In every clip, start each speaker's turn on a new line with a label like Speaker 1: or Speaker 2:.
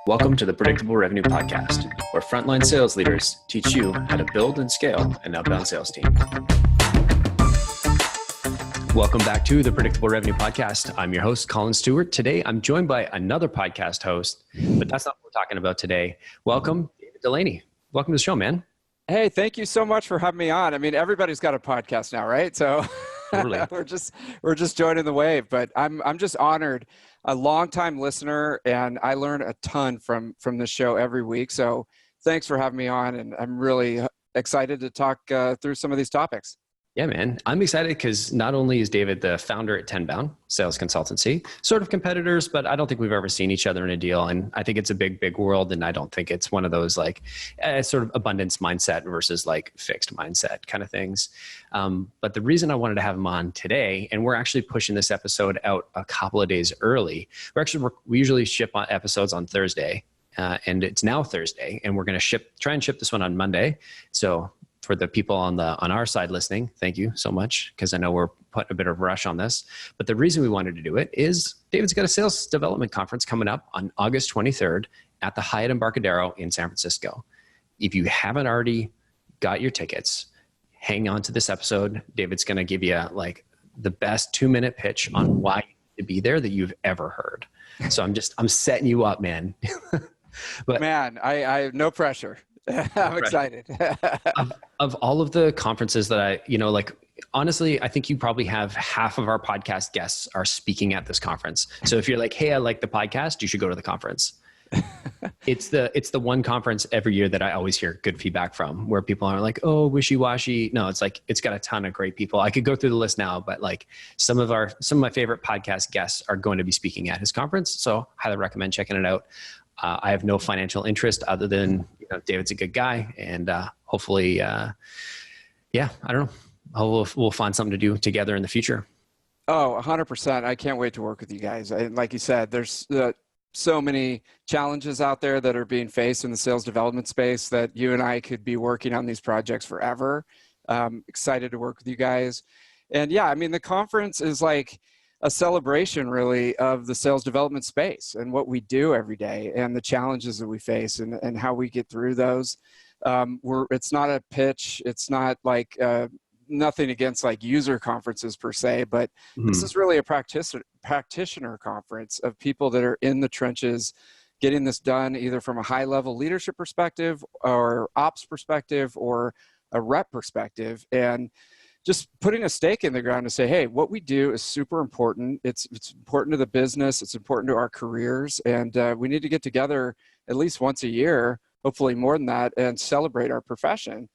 Speaker 1: Welcome to the Predictable Revenue Podcast, where frontline sales leaders teach you how to build and scale an outbound sales team. Welcome back to the Predictable Revenue Podcast. I'm your host, Collin Stewart. Today, I'm joined by another podcast host, but that's not what we're talking about today. Welcome, David Dulany. Welcome to the show, man.
Speaker 2: Hey, thank you so much for having me on. I mean, everybody's got a podcast now, right? So
Speaker 1: Totally.
Speaker 2: we're just joining the wave, but I'm just honored. A longtime listener, and I learn a ton from this show every week. So thanks for having me on, and I'm really excited to talk through some of these topics.
Speaker 1: Yeah, man. I'm excited because not only is David the founder at Tenbound, sales consultancy, sort of competitors, but I don't think we've ever seen each other in a deal. And I think it's a big, big world. And I don't think it's one of those like sort of abundance mindset versus like fixed mindset kind of things. But the reason I wanted to have him on today, and we're actually pushing this episode out a couple of days early. We usually ship episodes on Thursday, and it's now Thursday, and we're going to try and ship this one on Monday. So for the people on our side listening, thank you so much, because I know we're putting a bit of rush on this. But the reason we wanted to do it is David's got a sales development conference coming up on August 23rd at the Hyatt Embarcadero in San Francisco. If you haven't already got your tickets, hang on to this episode. David's going to give you like the best 2-minute pitch on why you need to be there that you've ever heard. So I'm setting you up, man.
Speaker 2: But man, I have no pressure. I'm excited.
Speaker 1: of all of the conferences that honestly, I think you probably have half of our podcast guests are speaking at this conference. So if you're like, hey, I like the podcast, you should go to the conference. It's the one conference every year that I always hear good feedback from, where people are like, oh, wishy-washy. No, it's like, it's got a ton of great people. I could go through the list now, but like some of my favorite podcast guests are going to be speaking at his conference. So highly recommend checking it out. I have no financial interest other than, David's a good guy, and hopefully, I don't know. We'll find something to do together in the future.
Speaker 2: Oh, 100%. I can't wait to work with you guys. And like you said, there's so many challenges out there that are being faced in the sales development space that you and I could be working on these projects forever. Excited to work with you guys. And yeah, I mean, the conference is like a celebration really of the sales development space and what we do every day and the challenges that we face and how we get through those. It's not a pitch. It's not like nothing against like user conferences per se, but this is really a practitioner conference of people that are in the trenches getting this done either from a high level leadership perspective or ops perspective or a rep perspective. And just putting a stake in the ground to say, hey, what we do is super important. It's important to the business. It's important to our careers. And we need to get together at least once a year, hopefully more than that, and celebrate our profession.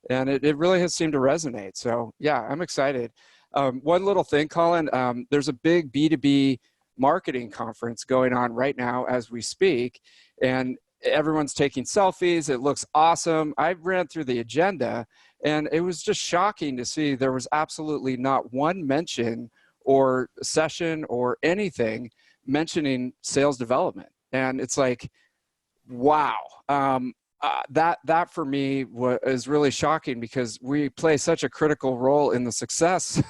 Speaker 2: And it really has seemed to resonate. So yeah, I'm excited. One little thing, Collin, there's a big B2B marketing conference going on right now as we speak. And everyone's taking selfies. It looks awesome. I ran through the agenda, and it was just shocking to see there was absolutely not one mention or session or anything mentioning sales development. And it's like, wow, that for me is really shocking, because we play such a critical role in the success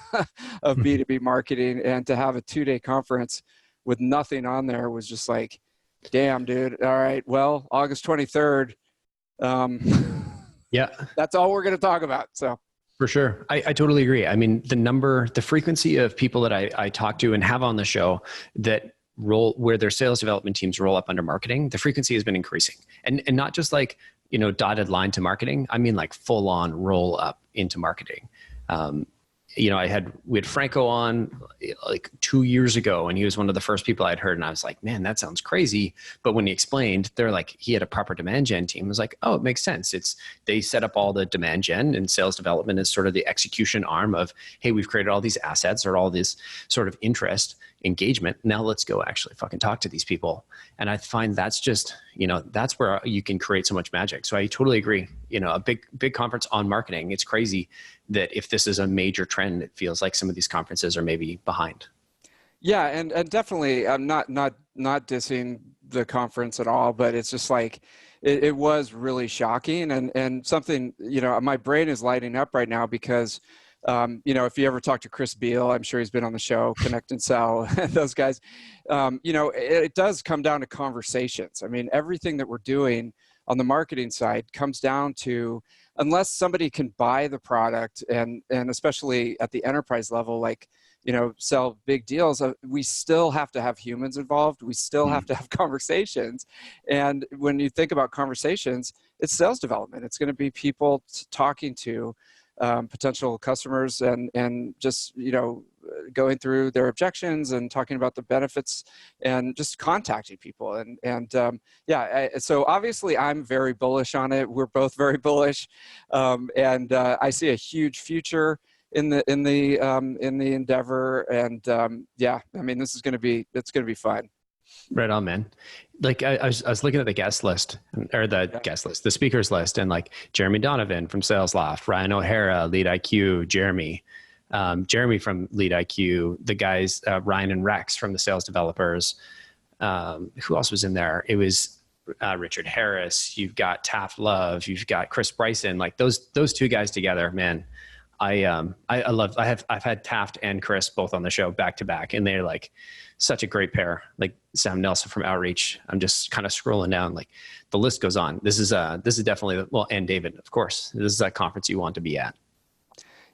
Speaker 2: of B2B marketing. And to have a 2-day conference with nothing on there was just like, damn, dude. All right. Well, August 23rd.
Speaker 1: Yeah,
Speaker 2: that's all we're going to talk about. So
Speaker 1: for sure. I totally agree. I mean, the frequency of people that I talk to and have on the show that where their sales development teams roll up under marketing, the frequency has been increasing, and not just like, dotted line to marketing. I mean, like full on roll up into marketing. We had Franco on like 2 years ago, and he was one of the first people I'd heard. And I was like, man, that sounds crazy. But when he explained, they're like, he had a proper demand gen team. I was like, oh, it makes sense. They set up all the demand gen, and sales development is sort of the execution arm of, hey, we've created all these assets or all this sort of interest engagement. Now let's go actually fucking talk to these people. And I find that's just, that's where you can create so much magic. So I totally agree. A big conference on marketing. It's crazy that if this is a major trend, it feels like some of these conferences are maybe behind.
Speaker 2: Yeah. And definitely I'm not dissing the conference at all, but it's just like, it was really shocking and something, my brain is lighting up right now, because If you ever talk to Chris Beal, I'm sure he's been on the show, Connect and Sell, those guys, it does come down to conversations. I mean, everything that we're doing on the marketing side comes down to, unless somebody can buy the product and especially at the enterprise level, like, sell big deals, we still have to have humans involved. We still have to have conversations. And when you think about conversations, it's sales development. It's going to be people talking to potential customers and just, going through their objections and talking about the benefits and just contacting people. So obviously I'm very bullish on it. We're both very bullish. I see a huge future in the endeavor. This is going to be fun.
Speaker 1: Right on, man. Like I was looking at the guest list the speakers list, and like Jeremy Donovan from Sales Loft, Ryan O'Hara, Lead IQ, Jeremy from Lead IQ, the guys, Ryan and Rex from the Sales Developers. Who else was in there? It was Richard Harris. You've got Taft Love. You've got Chris Bryson. Like those two guys together, man. I've had Taft and Chris both on the show back to back, and they're like such a great pair. Like Sam Nelson from Outreach. I'm just kind of scrolling down, like the list goes on. This is definitely, and David, of course, this is that conference you want to be at.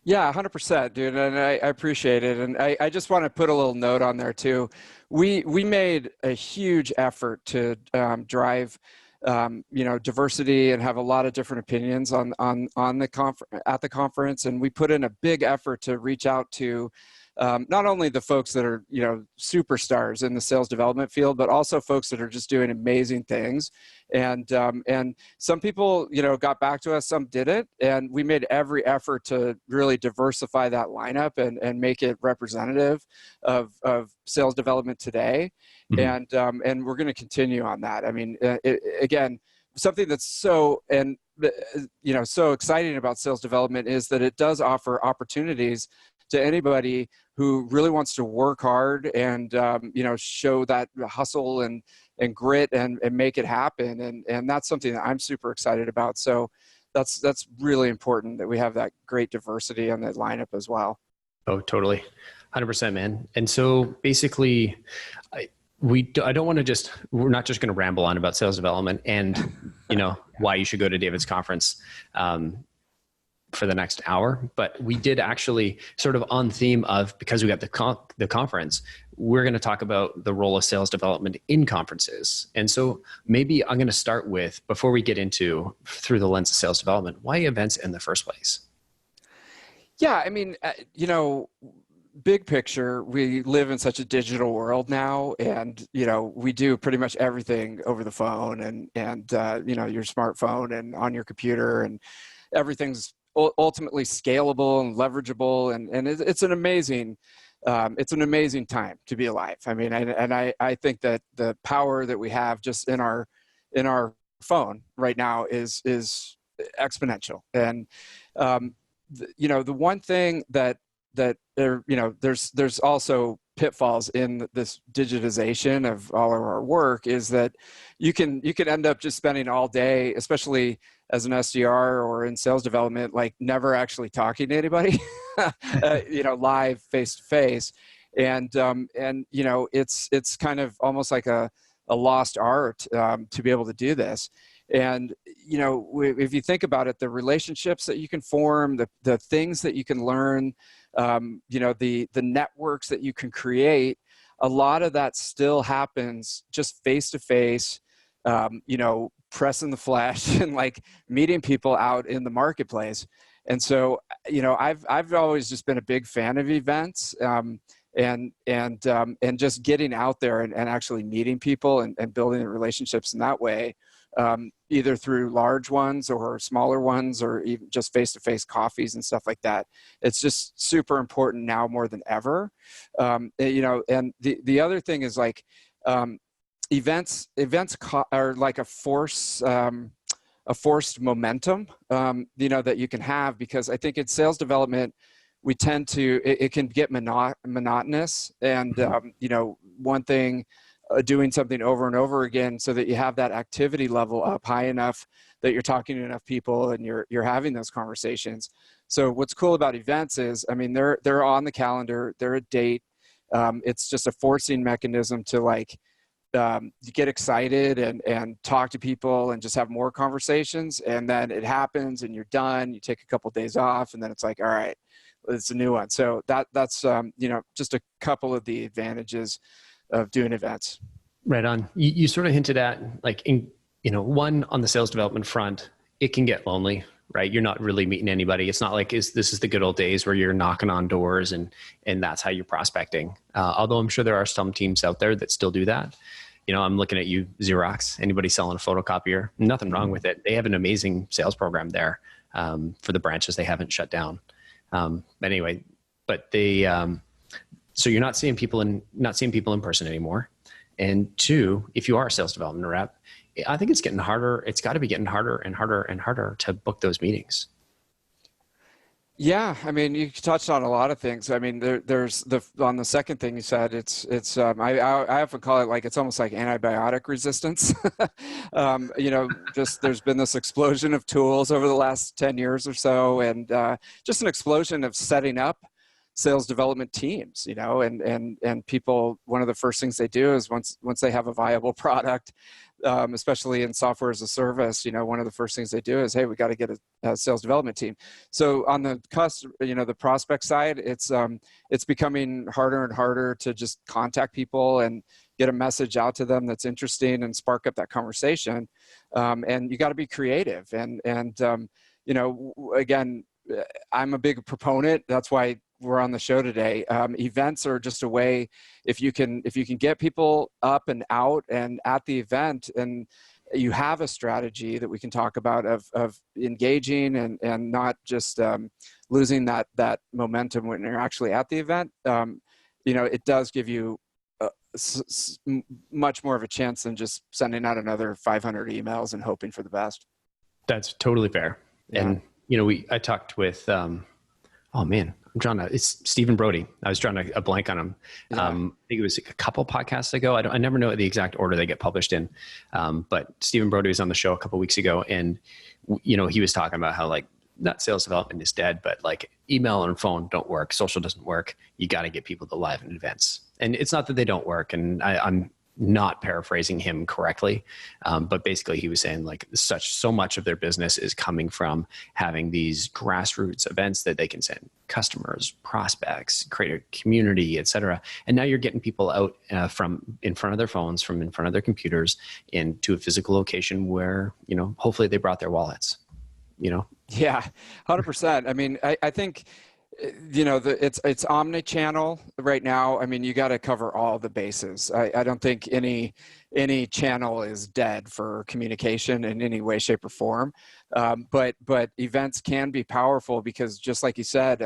Speaker 2: Yeah, 100%, dude. And I appreciate it. And I just want to put a little note on there too. We made a huge effort to drive diversity and have a lot of different opinions at the conference. And we put in a big effort to reach out to not only the folks that are, superstars in the sales development field, but also folks that are just doing amazing things. And some people, got back to us, some didn't. And we made every effort to really diversify that lineup and make it representative of sales development today. Mm-hmm. And we're going to continue on that. I mean, again, something that's so exciting about sales development is that it does offer opportunities to anybody who really wants to work hard and show that hustle and grit and make it happen. And that's something that I'm super excited about. So that's really important that we have that great diversity on the lineup as well.
Speaker 1: Oh, totally. 100%, man. And so basically we're not just going to ramble on about sales development and, why you should go to David's conference, for the next hour, but we did actually sort of on theme of, because we got the conference, we're going to talk about the role of sales development in conferences. And so maybe I'm going to start with, before we get into through the lens of sales development, why events in the first place?
Speaker 2: Yeah. I mean, big picture, we live in such a digital world now, and we do pretty much everything over the phone and your smartphone and on your computer, and everything's ultimately scalable and leverageable, and it's an amazing time to be alive. I mean, I think that the power that we have just in our phone right now is exponential. And the one thing that there's also pitfalls in this digitization of all of our work is that you can end up just spending all day, especially as an SDR or in sales development, like never actually talking to anybody, live face to face. And it's kind of almost like a lost art to be able to do this. And, if you think about it, the relationships that you can form, the things that you can learn, the networks that you can create, a lot of that still happens just face to face, pressing the flesh and like meeting people out in the marketplace. And so, I've always just been a big fan of events, and just getting out there and actually meeting people and building relationships in that way, either through large ones or smaller ones, or even just face-to-face coffees and stuff like that. It's just super important now more than ever. And the other thing is like, events are like a forced momentum, that you can have, because I think in sales development, we tend to, it can get monotonous. And, one thing doing something over and over again so that you have that activity level up high enough that you're talking to enough people and you're having those conversations. So what's cool about events is, I mean, they're on the calendar, they're a date. It's just a forcing mechanism to like, you get excited and talk to people and just have more conversations, and then it happens and you're done. You take a couple of days off, and then it's like, all right, it's a new one. So that's just a couple of the advantages of doing events.
Speaker 1: Right on. You sort of hinted at like, one, on the sales development front, it can get lonely, right? You're not really meeting anybody. It's not like this is the good old days where you're knocking on doors and that's how you're prospecting. Although I'm sure there are some teams out there that still do that. I'm looking at you, Xerox, anybody selling a photocopier, nothing wrong with it. They have an amazing sales program there for the branches they haven't shut down. Anyway, but so you're not seeing people in person anymore. And two, if you are a sales development rep, I think it's getting harder. It's got to be getting harder and harder and harder to book those meetings.
Speaker 2: Yeah, I mean, you touched on a lot of things. I mean, there's on the second thing you said, I often call it like, it's almost like antibiotic resistance. Just there's been this explosion of tools over the last 10 years or so, and just an explosion of setting up sales development teams, and people, one of the first things they do is once they have a viable product, especially in software as a service, one of the first things they do is, hey, we got to get a sales development team. So on the the prospect side, it's becoming harder and harder to just contact people and get a message out to them that's interesting and spark up that conversation. And you got to be creative. And again, I'm a big proponent. That's why we're on the show today. Events are just a way, if you can get people up and out and at the event, and you have a strategy that we can talk about of engaging and not just losing that momentum when you're actually at the event, it does give you much more of a chance than just sending out another 500 emails and hoping for the best.
Speaker 1: That's totally fair. Yeah. And, I talked with, it's Stephen Brody. I was drawing a blank on him. Yeah. I think it was a couple podcasts ago. I never know the exact order they get published in. But Stephen Brody was on the show a couple weeks ago, and he was talking about how like not sales development is dead, but like email and phone don't work. Social doesn't work. You got to get people to live in events. And it's not that they don't work. And I'm not paraphrasing him correctly. But basically he was saying like so much of their business is coming from having these grassroots events that they can send customers, prospects, create a community, et cetera. And now you're getting people out from in front of their phones, from in front of their computers into a physical location where, hopefully they brought their wallets,
Speaker 2: Yeah, 100%. I mean, I think, it's omni-channel right now. I mean, you got to cover all the bases. I don't think any channel is dead for communication in any way, shape, or form. But events can be powerful because, just like you said,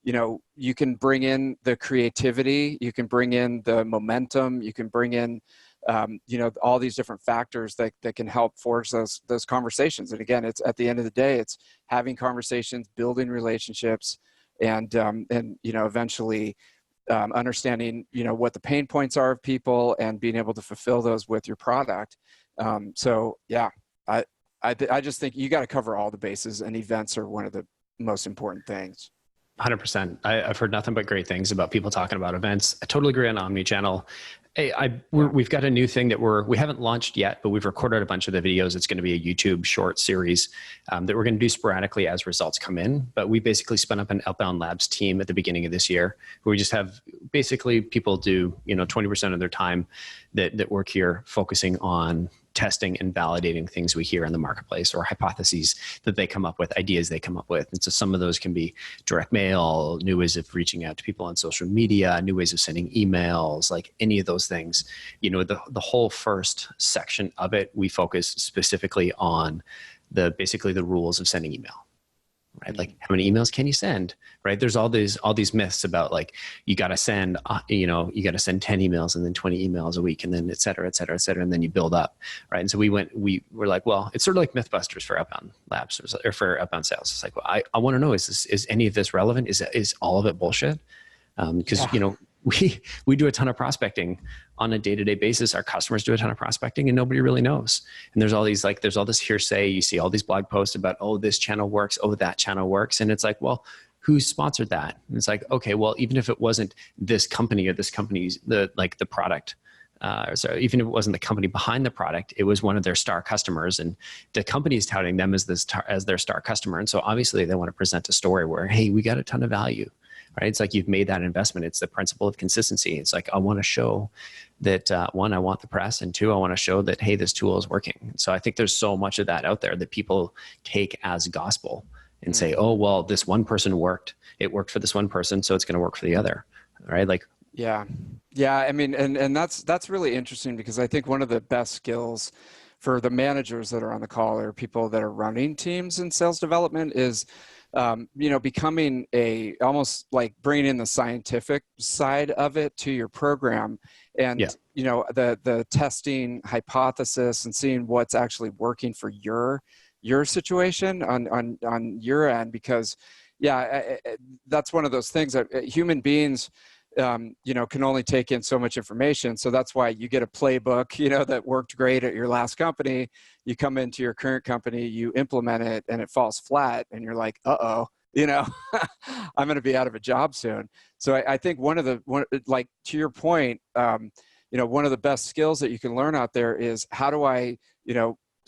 Speaker 2: you can bring in the creativity, you can bring in the momentum, you can bring in all these different factors that can help force those conversations. And again, it's at the end of the day, it's having conversations, building relationships, and eventually understanding what the pain points are of people and being able to fulfill those with your product. So yeah, I just think you got to cover all the bases, and events are one of the most important things.
Speaker 1: 100%. I've heard nothing but great things about people talking about events. I totally agree on omnichannel. Hey, we've got a new thing that we haven't launched yet, but we've recorded a bunch of the videos. It's going to be a YouTube short series that we're going to do sporadically as results come in. But we basically spun up an Outbound Labs team at the beginning of this year, where we just have basically people do 20% of their time that work here focusing on testing and validating things we hear in the marketplace, or hypotheses that they come up with, ideas they come up with. And so some of those can be direct mail, new ways of reaching out to people on social media, new ways of sending emails, like any of those things. The whole first section of it, we focus specifically on basically the rules of sending email. Right? Like, how many emails can you send? Right? There's all these myths about like, you got to send, you got to send 10 emails and then 20 emails a week, and then et cetera, et cetera, et cetera. And then you build up. Right. And so we were like, well, it's sort of like Mythbusters for Outbound Labs or for outbound sales. It's like, well, I want to know, is any of this relevant? Is all of it bullshit? Because, we do a ton of prospecting on a day-to-day basis. Our customers do a ton of prospecting and nobody really knows. And there's all this hearsay. You see all these blog posts about, oh, this channel works. Oh, that channel works. And it's like, well, who sponsored that? And it's like, okay, well, even if it wasn't this company or this company's the product, so even if it wasn't the company behind the product, it was one of their star customers, and the company is touting them as their star customer. And so obviously they want to present a story where, hey, we got a ton of value, right? It's like you've made that investment. It's the principle of consistency. It's like, I want to show that one, I want the press, and two, I want to show that, hey, this tool is working. So I think there's so much of that out there that people take as gospel and say, oh, well, this one person worked. It worked for this one person, so it's going to work for the other, right? Like,
Speaker 2: yeah. I mean, and that's really interesting, because I think one of the best skills for the managers that are on the call, or people that are running teams in sales development, is becoming almost like bringing in the scientific side of it to your program, and the testing hypothesis and seeing what's actually working for your situation on your end. Because that's one of those things that human beings can only take in so much information. So that's why you get a playbook, that worked great at your last company. You come into your current company, you implement it, and it falls flat, and you're like, uh-oh, I'm going to be out of a job soon. So I think to your point, one of the best skills that you can learn out there is, how do I,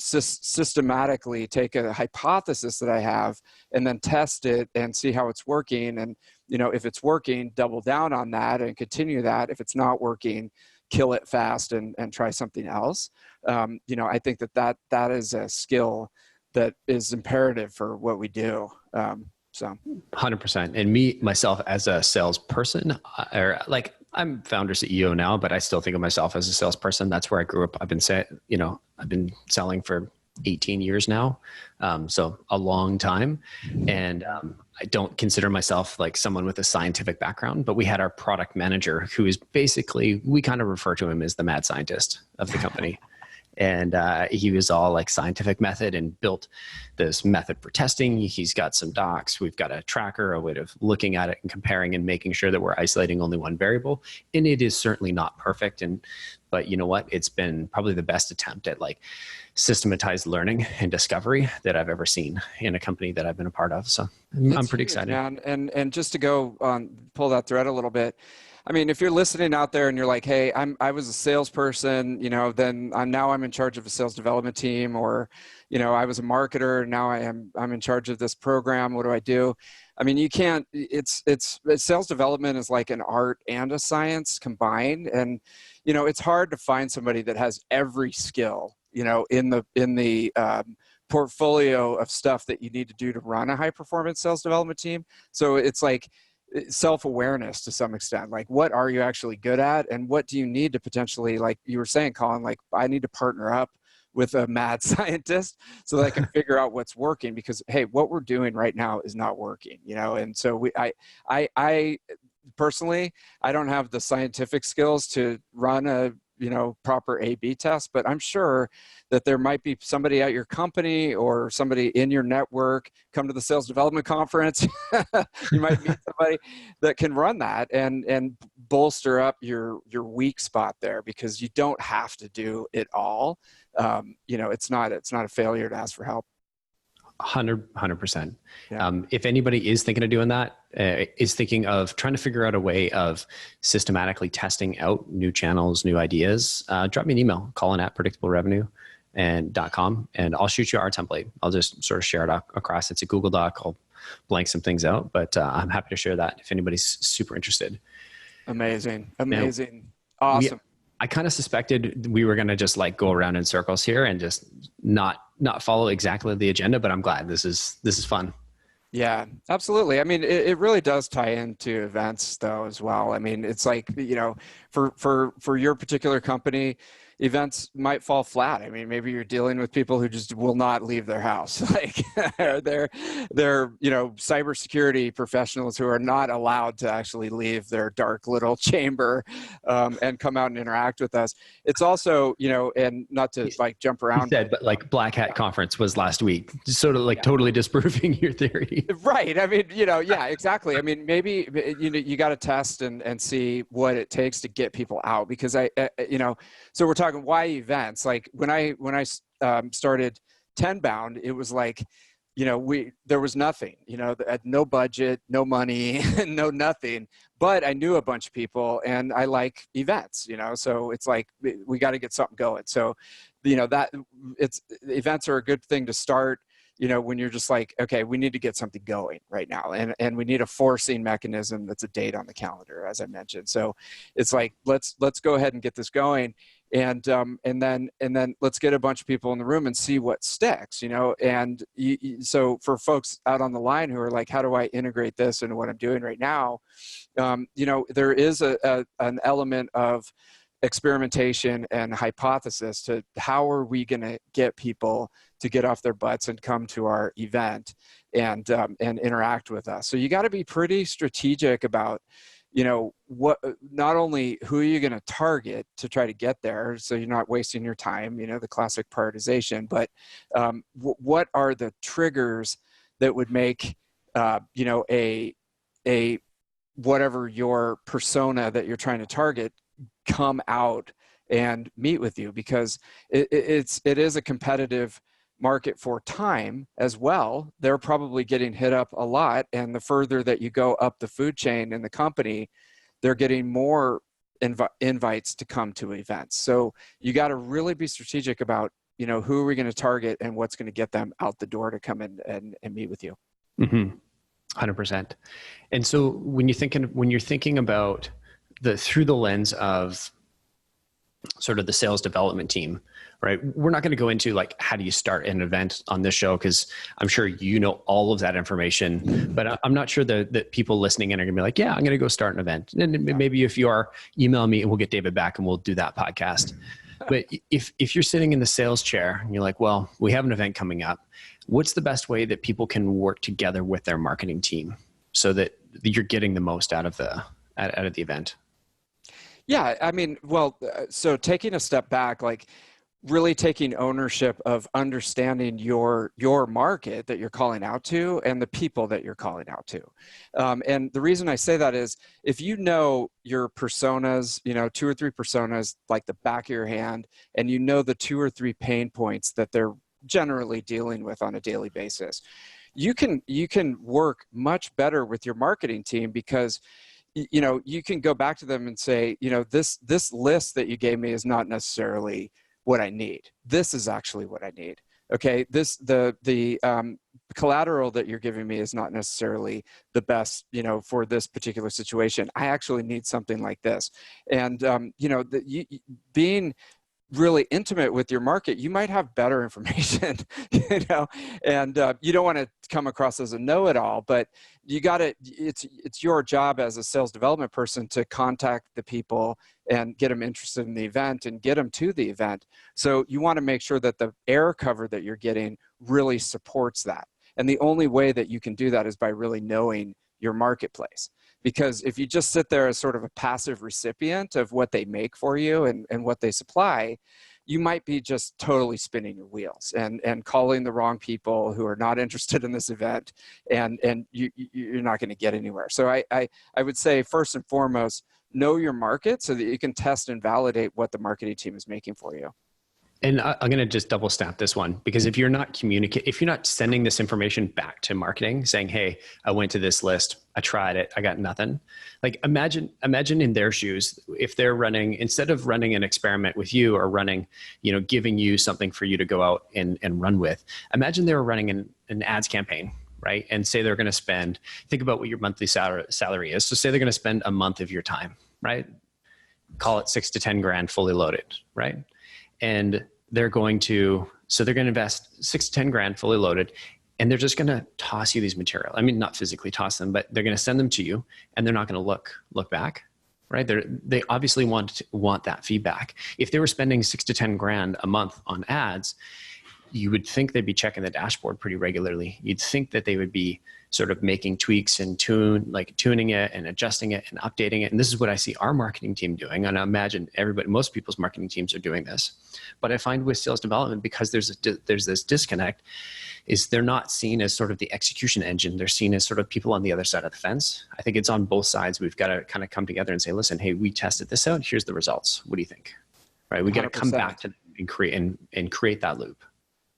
Speaker 2: systematically take a hypothesis that I have and then test it and see how it's working. And, if it's working, double down on that and continue that. If it's not working, kill it fast and try something else. I think that is a skill that is imperative for what we do. So
Speaker 1: 100%. And myself as a salesperson, I'm founder CEO now, but I still think of myself as a salesperson. That's where I grew up. I've been selling for 18 years now. So a long time. And I don't consider myself like someone with a scientific background, but we had our product manager, who is basically, we kind of refer to him as the mad scientist of the company. And he was all like scientific method, and built this method for testing. He's got some docs. We've got a tracker, a way of looking at it and comparing and making sure that we're isolating only one variable. And it is certainly not perfect. But you know what? It's been probably the best attempt at like systematized learning and discovery that I've ever seen in a company that I've been a part of. So I'm pretty excited.
Speaker 2: Man. And just to go on, pull that thread a little bit. I mean, if you're listening out there and you're like, hey, I was a salesperson, then I'm in charge of a sales development team, or, I was a marketer, now I'm in charge of this program. What do I do? I mean, you can't, it's sales development is like an art and a science combined. And, it's hard to find somebody that has every skill, in the portfolio of stuff that you need to do to run a high performance sales development team. So it's like self-awareness to some extent. Like, what are you actually good at, and what do you need to potentially, like you were saying, Collin, like, I need to partner up with a mad scientist so that I can figure out what's working, because, hey, what we're doing right now is not working, and so I personally, I don't have the scientific skills to run a proper A/B test, but I'm sure that there might be somebody at your company or somebody in your network. Come to the sales development conference. You might meet somebody that can run that and bolster up your weak spot there, because you don't have to do it all. It's not a failure to ask for help.
Speaker 1: 100%.
Speaker 2: Yeah.
Speaker 1: If anybody is thinking of doing that, is thinking of trying to figure out a way of systematically testing out new channels, new ideas, drop me an email, collin@predictablerevenue.com, and I'll shoot you our template. I'll just sort of share it across. It's a Google Doc. I'll blank some things out, but I'm happy to share that if anybody's super interested.
Speaker 2: Amazing.
Speaker 1: Now,
Speaker 2: Awesome.
Speaker 1: I kind of suspected we were going to just like go around in circles here and just not follow exactly the agenda, but I'm glad this is fun.
Speaker 2: Yeah, absolutely. I mean, it really does tie into events though as well. I mean, it's like, for your particular company, events might fall flat. I mean, maybe you're dealing with people who just will not leave their house. Like they're cybersecurity professionals who are not allowed to actually leave their dark little chamber and come out and interact with us. It's also, and not to like jump around.
Speaker 1: He said, but like Black Hat Conference was last week, sort of like totally disproving your theory.
Speaker 2: Right. I mean, yeah, exactly. I mean, maybe, you got to test and see what it takes to get people out, because so we're talking why events. Like when I started Tenbound, it was like, there was nothing, no budget, no money, no nothing, but I knew a bunch of people and I like events, so it's like, we got to get something going. So, events are a good thing to start, when you're just like, okay, we need to get something going right now. And we need a forcing mechanism that's a date on the calendar, as I mentioned. So it's like, let's go ahead and get this going. And then let's get a bunch of people in the room and see what sticks, and so for folks out on the line who are like, how do I integrate this into what I'm doing right now? There is an element of experimentation and hypothesis to how are we going to get people to get off their butts and come to our event and interact with us. So you got to be pretty strategic about, what, not only who are you going to target to try to get there, so you're not wasting your time, the classic prioritization, but what are the triggers that would make, a whatever your persona that you're trying to target come out and meet with you, because it is a competitive market for time as well. They're probably getting hit up a lot, and the further that you go up the food chain in the company, they're getting more invites to come to events. So you got to really be strategic about, who are we going to target and what's going to get them out the door to come in and meet with you.
Speaker 1: Mm-hmm. 100%. And so when you're thinking about through the lens of sort of the sales development team, right? We're not going to go into like, how do you start an event on this show? Because I'm sure all of that information, but I'm not sure that people listening in are going to be like, yeah, I'm going to go start an event. And maybe if you are, email me and we'll get David back and we'll do that podcast. But if you're sitting in the sales chair and you're like, well, we have an event coming up, what's the best way that people can work together with their marketing team so that you're getting the most out of the event?
Speaker 2: Yeah, I mean, well, so taking a step back, like really taking ownership of understanding your market that you're calling out to and the people that you're calling out to. And the reason I say that is if you know your personas, 2 or 3 personas like the back of your hand, and the 2 or 3 pain points that they're generally dealing with on a daily basis, you can work much better with your marketing team, because you can go back to them and say, this list that you gave me is not necessarily what I need. This is actually what I need. Okay. The collateral that you're giving me is not necessarily the best, for this particular situation. I actually need something like this. And, being really intimate with your market, you might have better information, and you don't want to come across as a know-it-all, but it's your job as a sales development person to contact the people and get them interested in the event and get them to the event. So you want to make sure that the air cover that you're getting really supports that. And the only way that you can do that is by really knowing your marketplace. Because if you just sit there as sort of a passive recipient of what they make for you and what they supply, you might be just totally spinning your wheels and calling the wrong people who are not interested in this event, and you're not going to get anywhere. So I would say first and foremost, know your market so that you can test and validate what the marketing team is making for you.
Speaker 1: And I'm going to just double stamp this one, because if you're not if you're not sending this information back to marketing saying, hey, I went to this list, I tried it, I got nothing. Like imagine in their shoes, if they're running, instead of running an experiment with you or running, giving you something for you to go out and run with, imagine they were running an ads campaign, right? And say they're going to think about what your monthly salary is. So say they're going to spend a month of your time, right? Call it 6 to 10 grand fully loaded, right? And they're going to invest 6 to 10 grand fully loaded, and they're just going to toss you these material. I mean, not physically toss them, but they're going to send them to you, and they're not going to look back. right? They obviously want that feedback. If they were spending 6 to 10 grand a month on ads, you would think they'd be checking the dashboard pretty regularly. You'd think that they would be sort of making tweaks and tuning it and adjusting it and updating it. And this is what I see our marketing team doing. And I imagine most people's marketing teams are doing this. But I find with sales development, because there's this disconnect, is they're not seen as sort of the execution engine. They're seen as sort of people on the other side of the fence. I think it's on both sides. We've got to kind of come together and say, listen, hey, we tested this out. Here's the results. What do you think? Right? We got to come back to them and create that loop.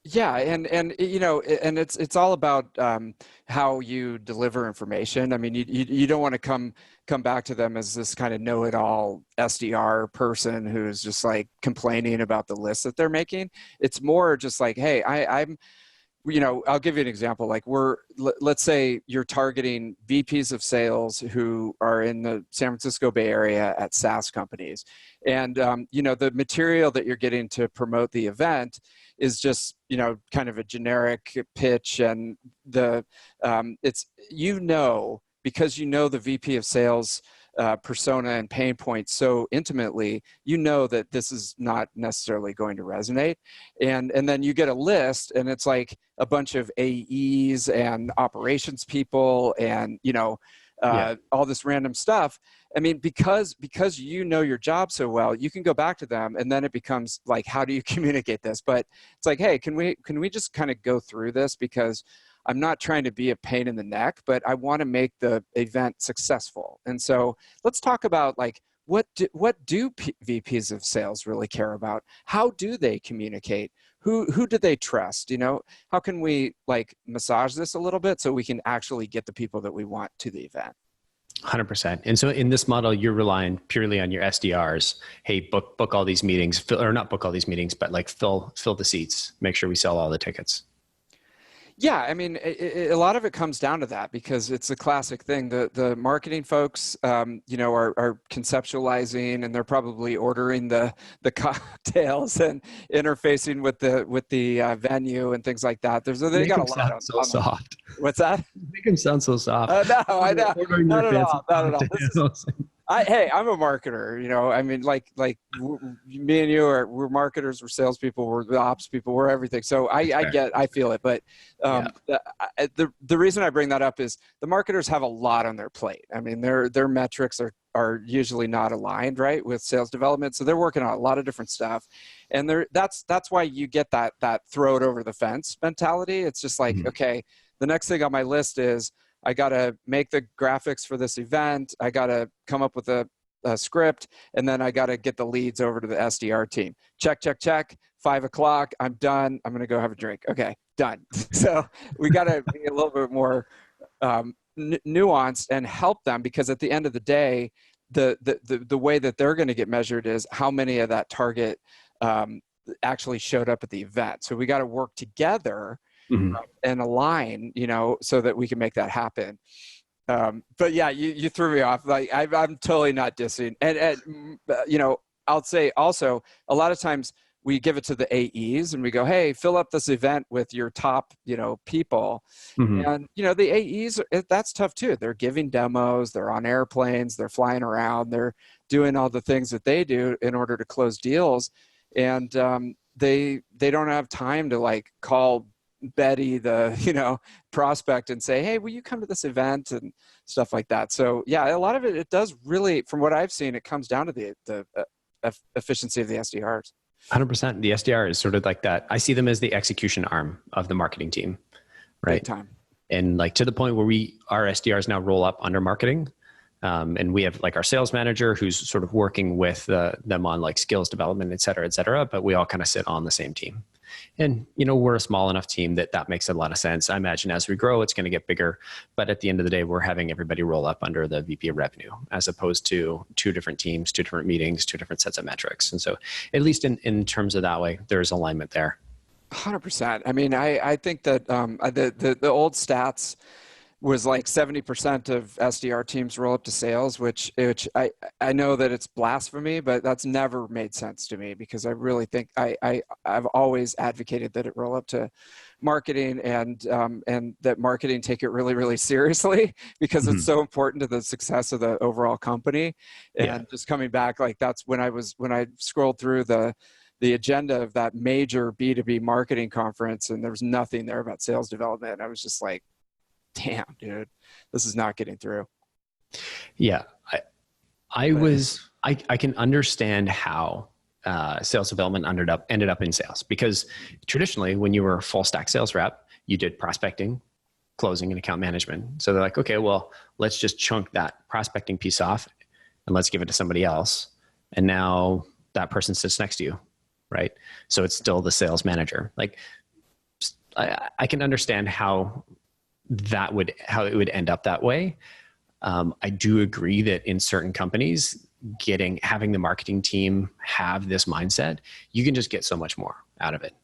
Speaker 2: Yeah, and you know, and it's all about how you deliver information. I mean, you don't want to come back to them as this kind of know-it-all SDR person who's just like complaining about the list that they're making. It's more just like, hey, I'm you know, I'll give you an example. Like let's say you're targeting VPs of sales who are in the San Francisco Bay Area at SaaS companies. And, you know, the material that you're getting to promote the event is just, you know, kind of a generic pitch. And it's, you know, because you know the VP of sales persona and pain points so intimately, you know that this is not necessarily going to resonate. And then you get a list and it's like a bunch of AEs and operations people and, you know, all this random stuff. I mean, because you know your job so well, you can go back to them and then it becomes like, how do you communicate this? But it's like, hey, can we just kind of go through this? Because I'm not trying to be a pain in the neck, but I want to make the event successful. And so let's talk about like, what do VPs of sales really care about? How do they communicate? Who do they trust? You know, how can we like massage this a little bit so we can actually get the people that we want to the event?
Speaker 1: 100%. And so in this model, you're relying purely on your SDRs. Hey, book all these meetings, or not book all these meetings, but like fill the seats, make sure we sell all the tickets.
Speaker 2: Yeah, I mean, a lot of it comes down to that because it's a classic thing. The marketing folks, you know, are conceptualizing and they're probably ordering the cocktails and interfacing with the venue and things like that. They got a lot of
Speaker 1: so soft.
Speaker 2: What's that?
Speaker 1: Make them sound so soft.
Speaker 2: No, I know. Not at all. Not at all. Hey, I'm a marketer, you know, I mean, like me and you we're marketers, we're salespeople, we're the ops people, we're everything. So I feel it. But the reason I bring that up is the marketers have a lot on their plate. I mean, their metrics are usually not aligned, right, with sales development. So they're working on a lot of different stuff. And that's why you get that throw it over the fence mentality. It's just like, okay, the next thing on my list is I got to make the graphics for this event. I got to come up with a script, and then I got to get the leads over to the SDR team. Check. 5 o'clock. I'm done. I'm going to go have a drink. Okay, done. So we got to be a little bit more nuanced and help them, because at the end of the day, the way that they're going to get measured is how many of that target actually showed up at the event. So we got to work together and align, you know, so that we can make that happen. But yeah, you threw me off. Like I'm totally not dissing. And you know, I'll say also a lot of times we give it to the AEs and we go, hey, fill up this event with your top, you know, people. And, you know, the AEs, that's tough too. They're giving demos, they're on airplanes, they're flying around, they're doing all the things that they do in order to close deals. And they don't have time to like call Betty, the, you know, prospect and say, hey, will you come to this event and stuff like that. So yeah, a lot of it does really, from what I've seen, it comes down to the efficiency of the SDRs.
Speaker 1: 100%. The SDR is sort of like that. I see them as the execution arm of the marketing team, right?
Speaker 2: Big time.
Speaker 1: And like to the point where our SDRs now roll up under marketing. And we have like our sales manager who's sort of working with them on like skills development, et cetera, but we all kind of sit on the same team. And, you know, we're a small enough team that makes a lot of sense. I imagine as we grow, it's going to get bigger. But at the end of the day, we're having everybody roll up under the VP of revenue, as opposed to 2 different teams, 2 different meetings, 2 different sets of metrics. And so at least in terms of that way, there's alignment there.
Speaker 2: 100%. I mean, I think that the old stats was like 70% of SDR teams roll up to sales, which I know that it's blasphemy, but that's never made sense to me, because I really think I've always advocated that it roll up to marketing, and that marketing take it really, really seriously, because it's so important to the success of the overall company. And just coming back, like that's when I scrolled through the agenda of that major B2B marketing conference, and there was nothing there about sales development. I was just like, damn, dude, this is not getting through.
Speaker 1: Yeah. I can understand how sales development ended up in sales, because traditionally when you were a full stack sales rep, you did prospecting, closing, and account management. So they're like, okay, well, let's just chunk that prospecting piece off and let's give it to somebody else. And now that person sits next to you, right? So it's still the sales manager. Like, I can understand how it would end up that way. I do agree that in certain companies, having the marketing team have this mindset, you can just get so much more out of it.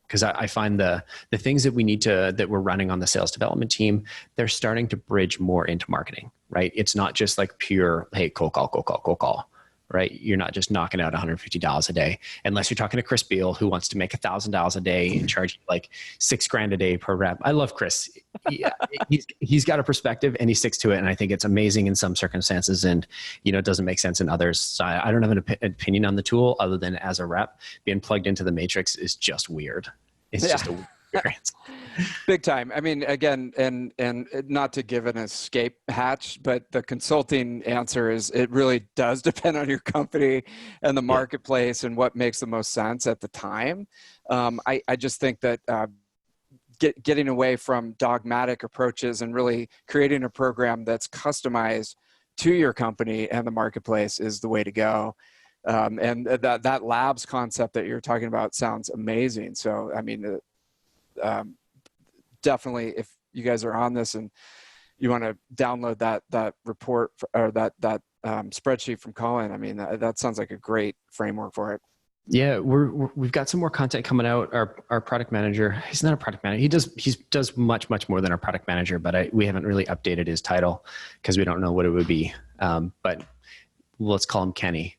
Speaker 1: Because I find the things that that we're running on the sales development team, they're starting to bridge more into marketing, right? It's not just like pure, hey, cold call, right? You're not just knocking out $150 a day, unless you're talking to Chris Beal, who wants to make $1,000 a day and charge you like $6,000 a day per rep. I love Chris. He's got a perspective and he sticks to it. And I think it's amazing in some circumstances, and, it doesn't make sense in others. So I don't have an opinion on the tool, other than as a rep, being plugged into the matrix is just weird. It's just a weird experience.
Speaker 2: Big time. I mean, again, and not to give an escape hatch, but the consulting answer is it really does depend on your company and the marketplace and what makes the most sense at the time. I just think that getting away from dogmatic approaches and really creating a program that's customized to your company and the marketplace is the way to go. And that labs concept that you're talking about sounds amazing. So, I mean, definitely, if you guys are on this and you want to download that report or that spreadsheet from Collin, I mean, that sounds like a great framework for it.
Speaker 1: Yeah, we've got some more content coming out. Our product manager, he's not a product manager. He does much more than our product manager, but we haven't really updated his title because we don't know what it would be. But let's call him Kenny.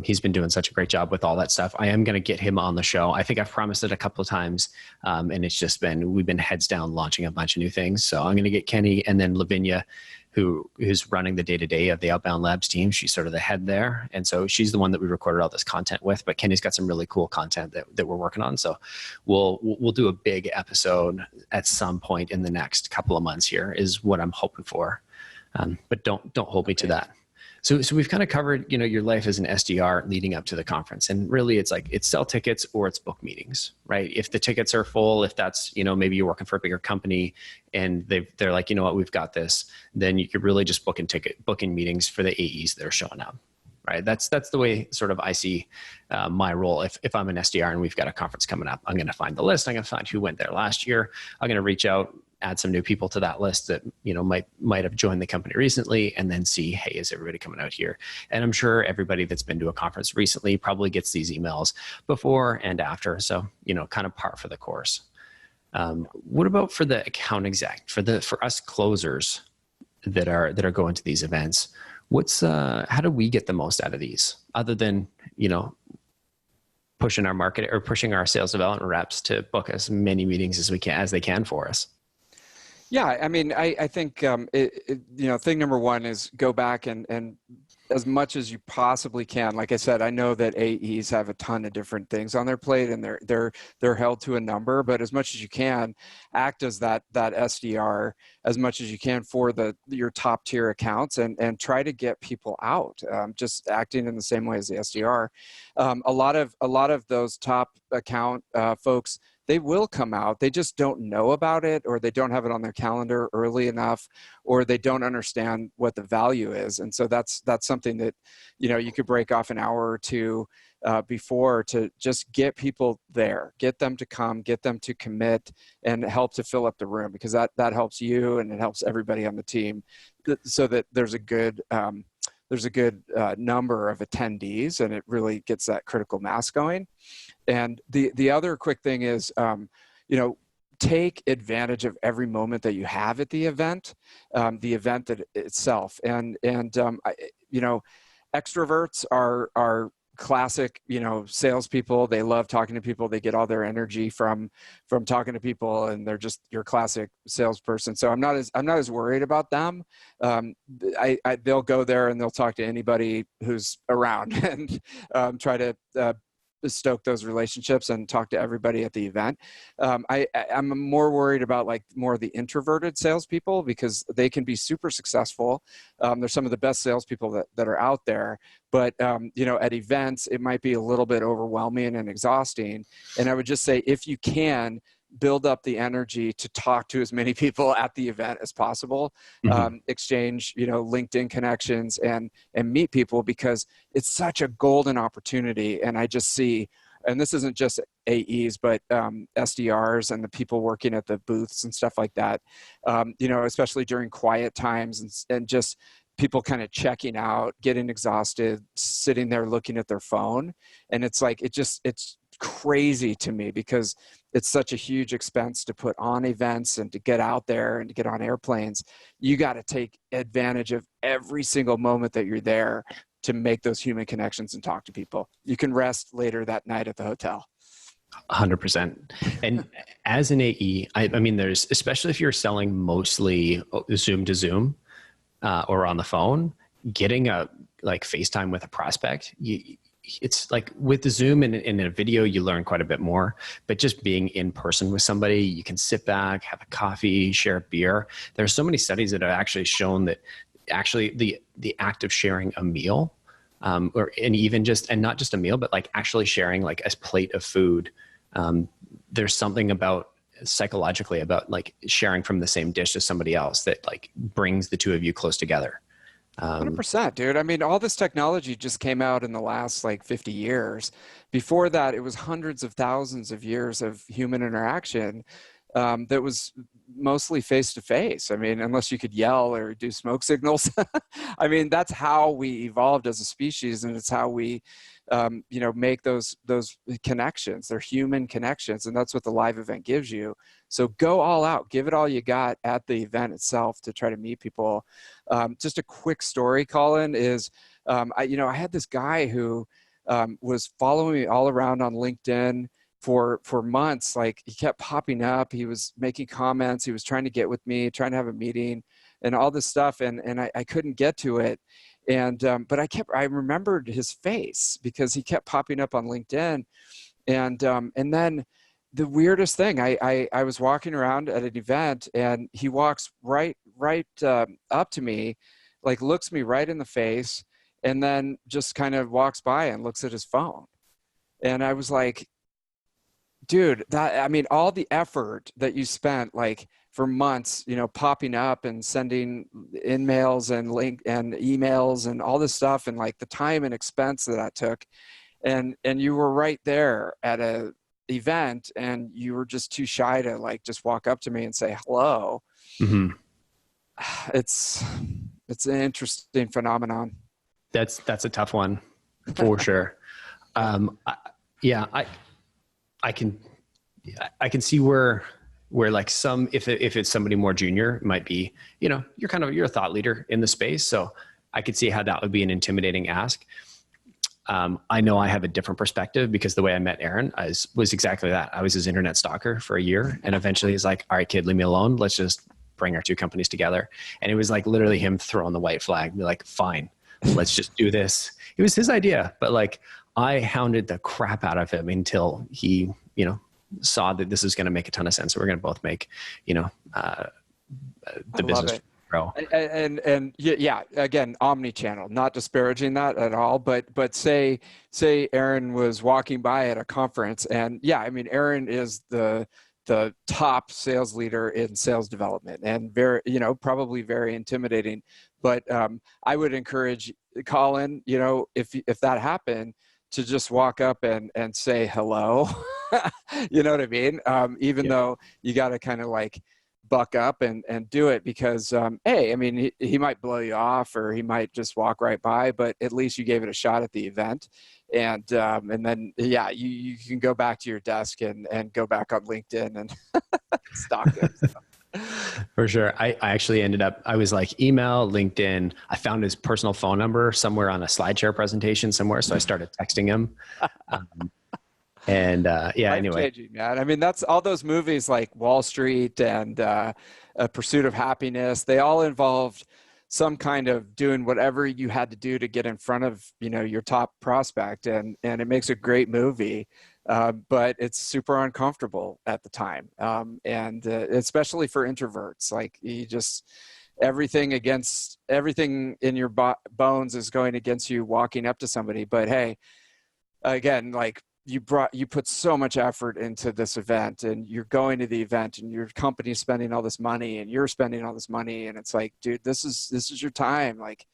Speaker 1: He's been doing such a great job with all that stuff. I am going to get him on the show. I think I've promised it a couple of times. And it's just we've been heads down launching a bunch of new things. So I'm going to get Kenny, and then Lavinia, who's running the day-to-day of the Outbound Labs team. She's sort of the head there. And so she's the one that we recorded all this content with, but Kenny's got some really cool content that we're working on. So we'll do a big episode at some point in the next couple of months here is what I'm hoping for. But don't hold me to that. So we've kind of covered, your life as an SDR leading up to the conference. And really it's sell tickets or it's book meetings, right? If the tickets are full, if that's, maybe you're working for a bigger company and they're like, what, we've got this, then you could really just booking meetings for the AEs that are showing up, right? That's the way sort of I see my role. If I'm an SDR and we've got a conference coming up, I'm going to find the list. I'm going to find who went there last year. I'm going to reach out, add some new people to that list that, might have joined the company recently, and then see, hey, is everybody coming out here? And I'm sure everybody that's been to a conference recently probably gets these emails before and after. So, kind of par for the course. What about for the account exec, for us closers that are going to these events? How do we get the most out of these other than, pushing our market or pushing our sales development reps to book as many meetings as they can for us?
Speaker 2: Yeah, I mean, I think thing number one is go back and as much as you possibly can. Like I said, I know that AEs have a ton of different things on their plate, and they're held to a number. But as much as you can, act as that SDR as much as you can for your top tier accounts, and try to get people out. Just acting in the same way as the SDR. A lot of those top account folks, they will come out. They just don't know about it, or they don't have it on their calendar early enough, or they don't understand what the value is. And so that's something that, you could break off an hour or two before to just get people there, get them to come, get them to commit, and help to fill up the room, because that helps you and it helps everybody on the team, so that there's a good number of attendees, and it really gets that critical mass going. And the other quick thing is, take advantage of every moment that you have at the event that itself. You know, extroverts are classic, you know, salespeople. They love talking to people. They get all their energy from talking to people, and they're just your classic salesperson. So I'm not as worried about them. They'll go there and they'll talk to anybody who's around and try to stoke those relationships and talk to everybody at the event. I'm more worried about like more of the introverted salespeople, because they can be super successful. They're some of the best salespeople that are out there, but you know, at events, it might be a little bit overwhelming and exhausting. And I would just say, if you can, build up the energy to talk to as many people at the event as possible, exchange, you know, LinkedIn connections and meet people, because it's such a golden opportunity. And I just see, and this isn't just AEs, but SDRs and the people working at the booths and stuff like that, you know, especially during quiet times and just people kind of checking out, getting exhausted, sitting there looking at their phone. And it's like, it's crazy to me, because it's such a huge expense to put on events and to get out there and to get on airplanes. You got to take advantage of every single moment that you're there to make those human connections and talk to people. You can rest later that night at the hotel.
Speaker 1: 100%. And as an AE, I mean, there's, especially if you're selling mostly Zoom to Zoom or on the phone, getting a like FaceTime with a prospect, it's like with the Zoom and in a video, you learn quite a bit more, but just being in person with somebody, you can sit back, have a coffee, share a beer. There's so many studies that have actually shown that actually the act of sharing a meal, and not just a meal, but like actually sharing like a plate of food. There's something about psychologically about like sharing from the same dish as somebody else that like brings the two of you close together.
Speaker 2: 100%, dude. I mean, all this technology just came out in the last like 50 years. Before that, it was hundreds of thousands of years of human interaction that was mostly face to face. I mean, unless you could yell or do smoke signals. I mean, that's how we evolved as a species, and it's how we, you know, make those connections. They're human connections, and that's what the live event gives you. So go all out, give it all you got at the event itself to try to meet people. Just a quick story, Collin, is I had this guy who was following me all around on LinkedIn for months. Like, he kept popping up, he was making comments, he was trying to get with me, trying to have a meeting and all this stuff. And I couldn't get to it. And, but I remembered his face because he kept popping up on LinkedIn. And then the weirdest thing, I was walking around at an event, and he walks right up to me, like looks me right in the face, and then just kind of walks by and looks at his phone. And I was like, dude, all the effort that you spent like for months, you know, popping up and sending emails and emails and all this stuff, and like the time and expense that took, and you were right there at a event, and you were just too shy to like just walk up to me and say hello.
Speaker 1: Mm-hmm.
Speaker 2: It's an interesting phenomenon.
Speaker 1: That's a tough one for sure. I can see where like if it's somebody more junior, it might be, you know, you're a thought leader in the space. So I could see how that would be an intimidating ask. I know I have a different perspective, because the way I met Aaron was exactly that. I was his internet stalker for a year, and eventually he's like, all right, kid, leave me alone. Let's just bring our two companies together. And it was like literally him throwing the white flag, be like, fine, let's just do this. It was his idea, but like I hounded the crap out of him until he, you know, saw that this is going to make a ton of sense. We're going to both make, you know, the business grow.
Speaker 2: And yeah, again, omni-channel, not disparaging that at all, but say Aaron was walking by at a conference, and yeah, I mean, Aaron is the top sales leader in sales development, and very, you know, probably very intimidating. But I would encourage Collin, you know, if that happened, to just walk up and say hello. You know what I mean? Even though you got to kind of like buck up and do it because, hey, I mean, he might blow you off or he might just walk right by, but at least you gave it a shot at the event. And then, yeah, you can go back to your desk and go back on LinkedIn and stalk him. So.
Speaker 1: For sure. I actually I was like email, LinkedIn. I found his personal phone number somewhere on a SlideShare presentation somewhere. So I started texting him. Anyway.
Speaker 2: Changing, man. I mean, that's all those movies like Wall Street and A Pursuit of Happiness. They all involved some kind of doing whatever you had to do to get in front of, your top prospect. And it makes a great movie. But it's super uncomfortable at the time. And especially for introverts, like everything in your bones is going against you walking up to somebody. But hey, again, like you put so much effort into this event and you're going to the event and your company's spending all this money and you're spending all this money. And it's like, dude, this is your time. Like,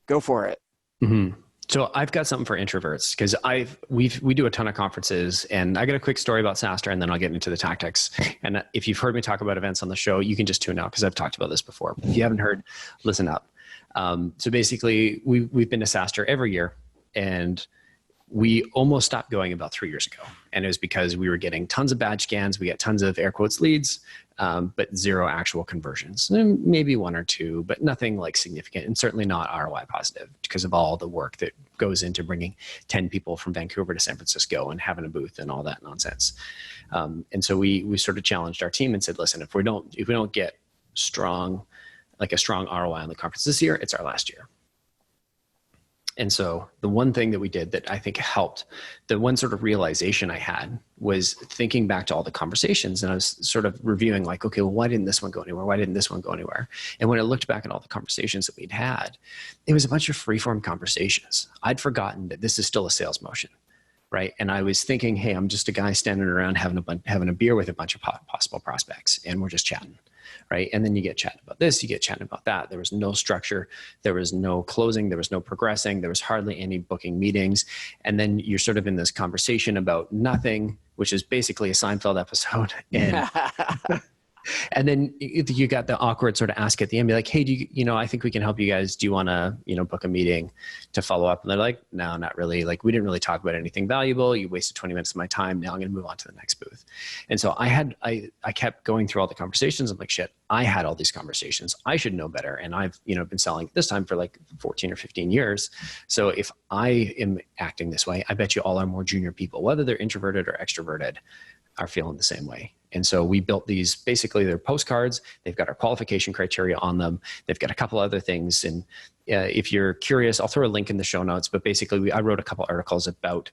Speaker 2: go for it.
Speaker 1: Mm-hmm. So I've got something for introverts because we do a ton of conferences, and I got a quick story about SaaStr, and then I'll get into the tactics. And if you've heard me talk about events on the show, you can just tune out because I've talked about this before. If you haven't heard, listen up. So basically, we've been to SaaStr every year, and we almost stopped going about 3 years ago. And it was because we were getting tons of badge scans. We get tons of air quotes leads, but zero actual conversions. Maybe one or two, but nothing like significant, and certainly not ROI positive because of all the work that goes into bringing 10 people from Vancouver to San Francisco and having a booth and all that nonsense. And so we sort of challenged our team and said, listen, if we don't get a strong ROI on the conference this year, it's our last year. And so the one thing that we did that I think helped, the one sort of realization I had was thinking back to all the conversations, and I was sort of reviewing like, okay, well, why didn't this one go anywhere? Why didn't this one go anywhere? And when I looked back at all the conversations that we'd had, it was a bunch of freeform conversations. I'd forgotten that this is still a sales motion, right? And I was thinking, hey, I'm just a guy standing around having a beer with a bunch of possible prospects, and we're just chatting. Right. And then you get chatting about this, you get chatting about that. There was no structure. There was no closing. There was no progressing. There was hardly any booking meetings. And then you're sort of in this conversation about nothing, which is basically a Seinfeld episode. And and then you got the awkward sort of ask at the end, be like, hey, I think we can help you guys. Do you want to, book a meeting to follow up? And they're like, no, not really. Like, we didn't really talk about anything valuable. You wasted 20 minutes of my time. Now I'm going to move on to the next booth. And so I kept going through all the conversations. I'm like, shit, I had all these conversations. I should know better. And I've, been selling this time for like 14 or 15 years. So if I am acting this way, I bet you all our more junior people, whether they're introverted or extroverted, are feeling the same way. And so we built these, basically they're postcards. They've got our qualification criteria on them. They've got a couple other things. And if you're curious, I'll throw a link in the show notes, but basically I wrote a couple articles about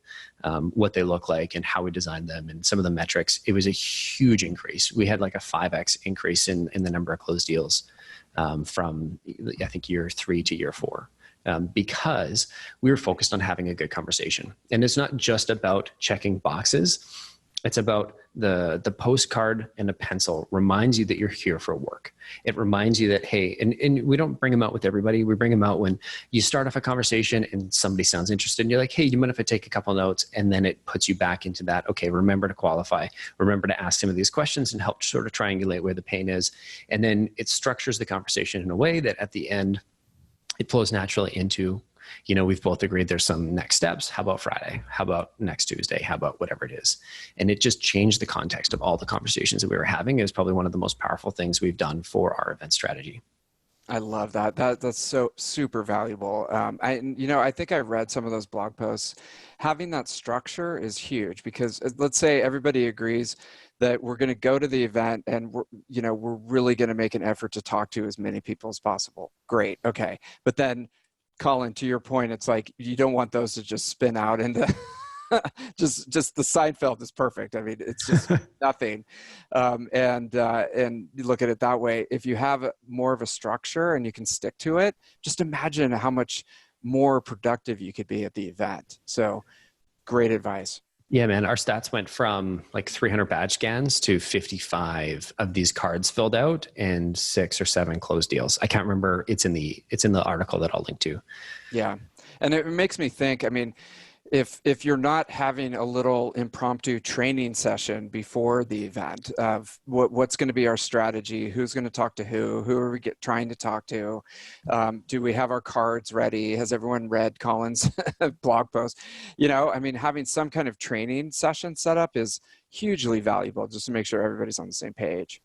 Speaker 1: what they look like and how we designed them and some of the metrics. It was a huge increase. We had like a 5x increase in the number of closed deals from, I think, year 3 to year 4. Because we were focused on having a good conversation. And it's not just about checking boxes. It's about the postcard and a pencil reminds you that you're here for work. It reminds you that, hey, and we don't bring them out with everybody. We bring them out when you start off a conversation and somebody sounds interested and you're like, hey, do you mind if I take a couple notes? And then it puts you back into that, okay, remember to qualify, remember to ask some of these questions and help sort of triangulate where the pain is. And then it structures the conversation in a way that at the end, it flows naturally into, we've both agreed there's some next steps. How about Friday? How about next Tuesday? How about whatever it is? And it just changed the context of all the conversations that we were having. It was probably one of the most powerful things we've done for our event strategy.
Speaker 2: I love that. That's so super valuable. I think I read some of those blog posts. Having that structure is huge because let's say everybody agrees that we're going to go to the event and we're really going to make an effort to talk to as many people as possible. Great. Okay. But then, Collin, to your point, it's like you don't want those to just spin out into just the Seinfeld is perfect. I mean, it's just nothing. And you look at it that way. If you have more of a structure and you can stick to it, just imagine how much more productive you could be at the event. So, great advice.
Speaker 1: Yeah, man, our stats went from like 300 badge scans to 55 of these cards filled out and 6 or 7 closed deals. I can't remember. It's in the article that I'll link to.
Speaker 2: Yeah. And it makes me think, I mean, if you're not having a little impromptu training session before the event of what's going to be our strategy, who's going to talk to who are we trying to talk to, do we have our cards ready, has everyone read Collin's blog post? You know, I mean, having some kind of training session set up is hugely valuable just to make sure everybody's on the same page.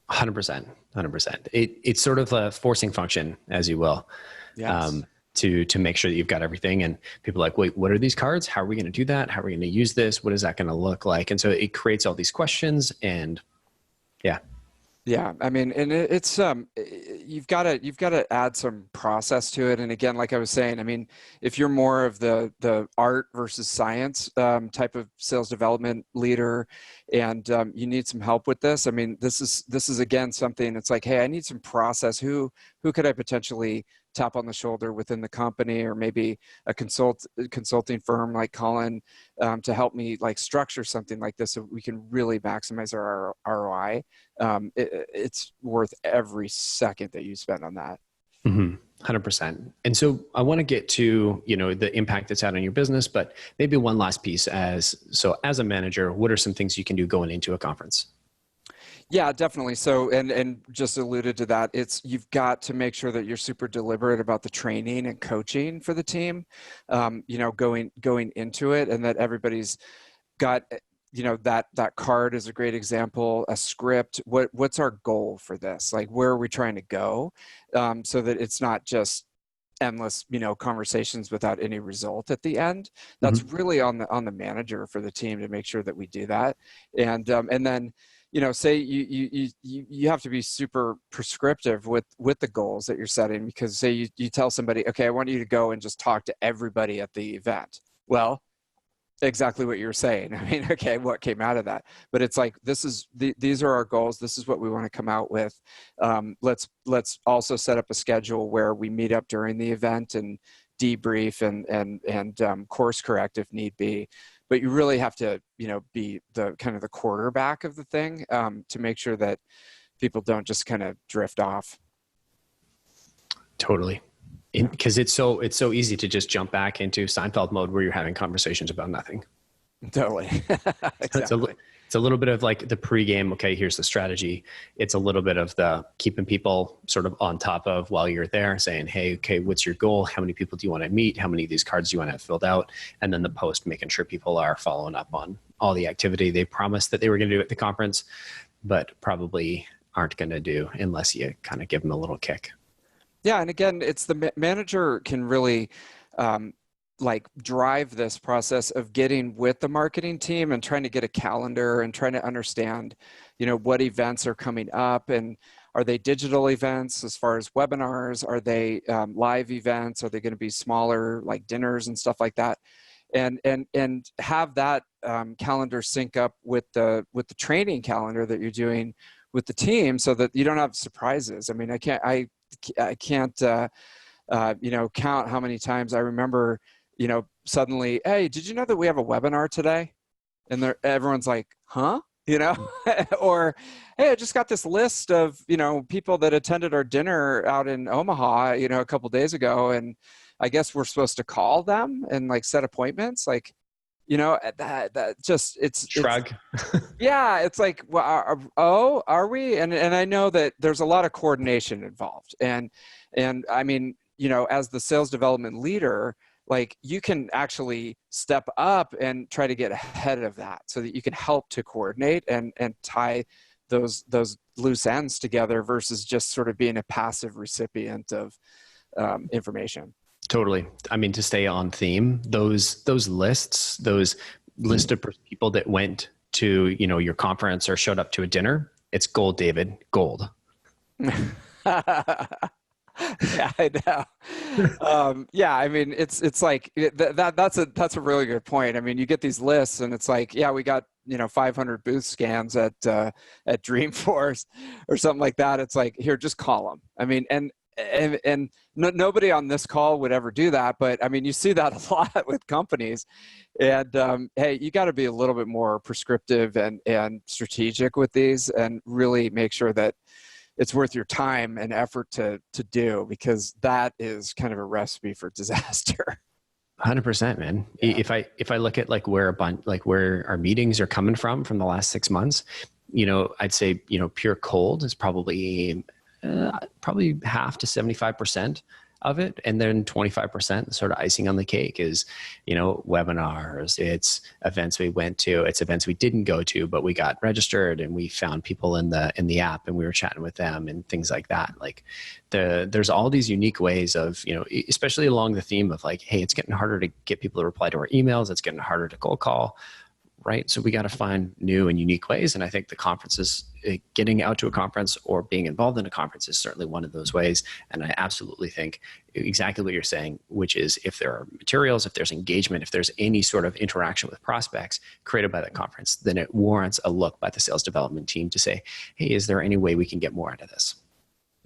Speaker 1: 100%, 100%. It's sort of a forcing function, as you will.
Speaker 2: Yes.
Speaker 1: To make sure that you've got everything, and people are like, wait, what are these cards? How are we going to do that? How are we going to use this? What is that going to look like? And so it creates all these questions, and yeah.
Speaker 2: Yeah, I mean, and it's you've got to add some process to it. And again, like I was saying, I mean, if you're more of the art versus science type of sales development leader, and you need some help with this, I mean, this is again something. It's like, hey, I need some process. Who could I potentially tap on the shoulder within the company, or maybe a consulting firm like Collin to help me like structure something like this so we can really maximize our ROI. It's worth every second that you spend on that.
Speaker 1: 100%. And so I want to get to, you know, the impact it's had on your business, but maybe one last piece as a manager, what are some things you can do going into a conference?
Speaker 2: Yeah, definitely. So, and just alluded to that, you've got to make sure that you're super deliberate about the training and coaching for the team, you know, going into it, and that everybody's got, you know, that card is a great example, a script. What's our goal for this? Like, where are we trying to go? So that it's not just endless, you know, conversations without any result at the end. That's really on the manager for the team to make sure that we do that. And then, you know, say you have to be super prescriptive with the goals that you're setting, because say you tell somebody, okay, I want you to go and just talk to everybody at the event. Well, exactly what you're saying. I mean, okay, what came out of that? But it's like, these are our goals. This is what we want to come out with. Let's also set up a schedule where we meet up during the event and debrief and course correct if need be. But you really have to, you know, be the kind of the quarterback of the thing to make sure that people don't just kind of drift off.
Speaker 1: Totally. Because it's so easy to just jump back into Seinfeld mode where you're having conversations about nothing.
Speaker 2: Totally. Exactly.
Speaker 1: It's a little bit of like the pregame. Okay, here's the strategy. It's a little bit of the keeping people sort of on top of while you're there, saying, hey, okay, what's your goal? How many people do you want to meet? How many of these cards do you want to have filled out? And then the post, making sure people are following up on all the activity they promised that they were going to do at the conference, but probably aren't going to do unless you kind of give them a little kick.
Speaker 2: Yeah, and again, it's the manager can really like drive this process of getting with the marketing team and trying to get a calendar and trying to understand, you know, what events are coming up, and are they digital events as far as webinars? Are they live events? Are they going to be smaller like dinners and stuff like that? And have that calendar sync up with the training calendar that you're doing with the team, so that you don't have surprises. I mean, I can't you know, count how many times I remember, you know, suddenly, hey, did you know that we have a webinar today? And everyone's like, huh? You know, or, hey, I just got this list of, you know, people that attended our dinner out in Omaha, you know, a couple days ago. And I guess we're supposed to call them and like set appointments. Like, you know, that just,
Speaker 1: Shrug.
Speaker 2: yeah, it's like, well, are we? And I know that there's a lot of coordination involved. And I mean, you know, as the sales development leader, like you can actually step up and try to get ahead of that so that you can help to coordinate and tie those loose ends together versus just sort of being a passive recipient of information.
Speaker 1: Totally. I mean, to stay on theme, those lists, those list of people that went to, you know, your conference or showed up to a dinner, it's gold, David, gold.
Speaker 2: Yeah, I know. Yeah, I mean, it's like that's a really good point. I mean, you get these lists, and it's like, yeah, we got, you know, 500 booth scans at Dreamforce or something like that. It's like, here, just call them. I mean, and nobody on this call would ever do that, but I mean, you see that a lot with companies. And hey, you got to be a little bit more prescriptive and strategic with these, and really make sure that it's worth your time and effort to do, because that is kind of a recipe for disaster.
Speaker 1: 100%, man.
Speaker 2: Yeah.
Speaker 1: If I look at like where our meetings are coming from the last 6 months, I'd say, pure cold is probably half to 75% of it. And then 25% sort of icing on the cake is, webinars, it's events we went to, it's events we didn't go to, but we got registered and we found people in the app and we were chatting with them and things like that. Like there's all these unique ways of, especially along the theme of like, hey, it's getting harder to get people to reply to our emails. It's getting harder to cold call. Right. So we got to find new and unique ways. And I think the conferences, getting out to a conference or being involved in a conference is certainly one of those ways. And I absolutely think exactly what you're saying, which is if there are materials, if there's engagement, if there's any sort of interaction with prospects created by the conference, then it warrants a look by the sales development team to say, hey, is there any way we can get more out of this?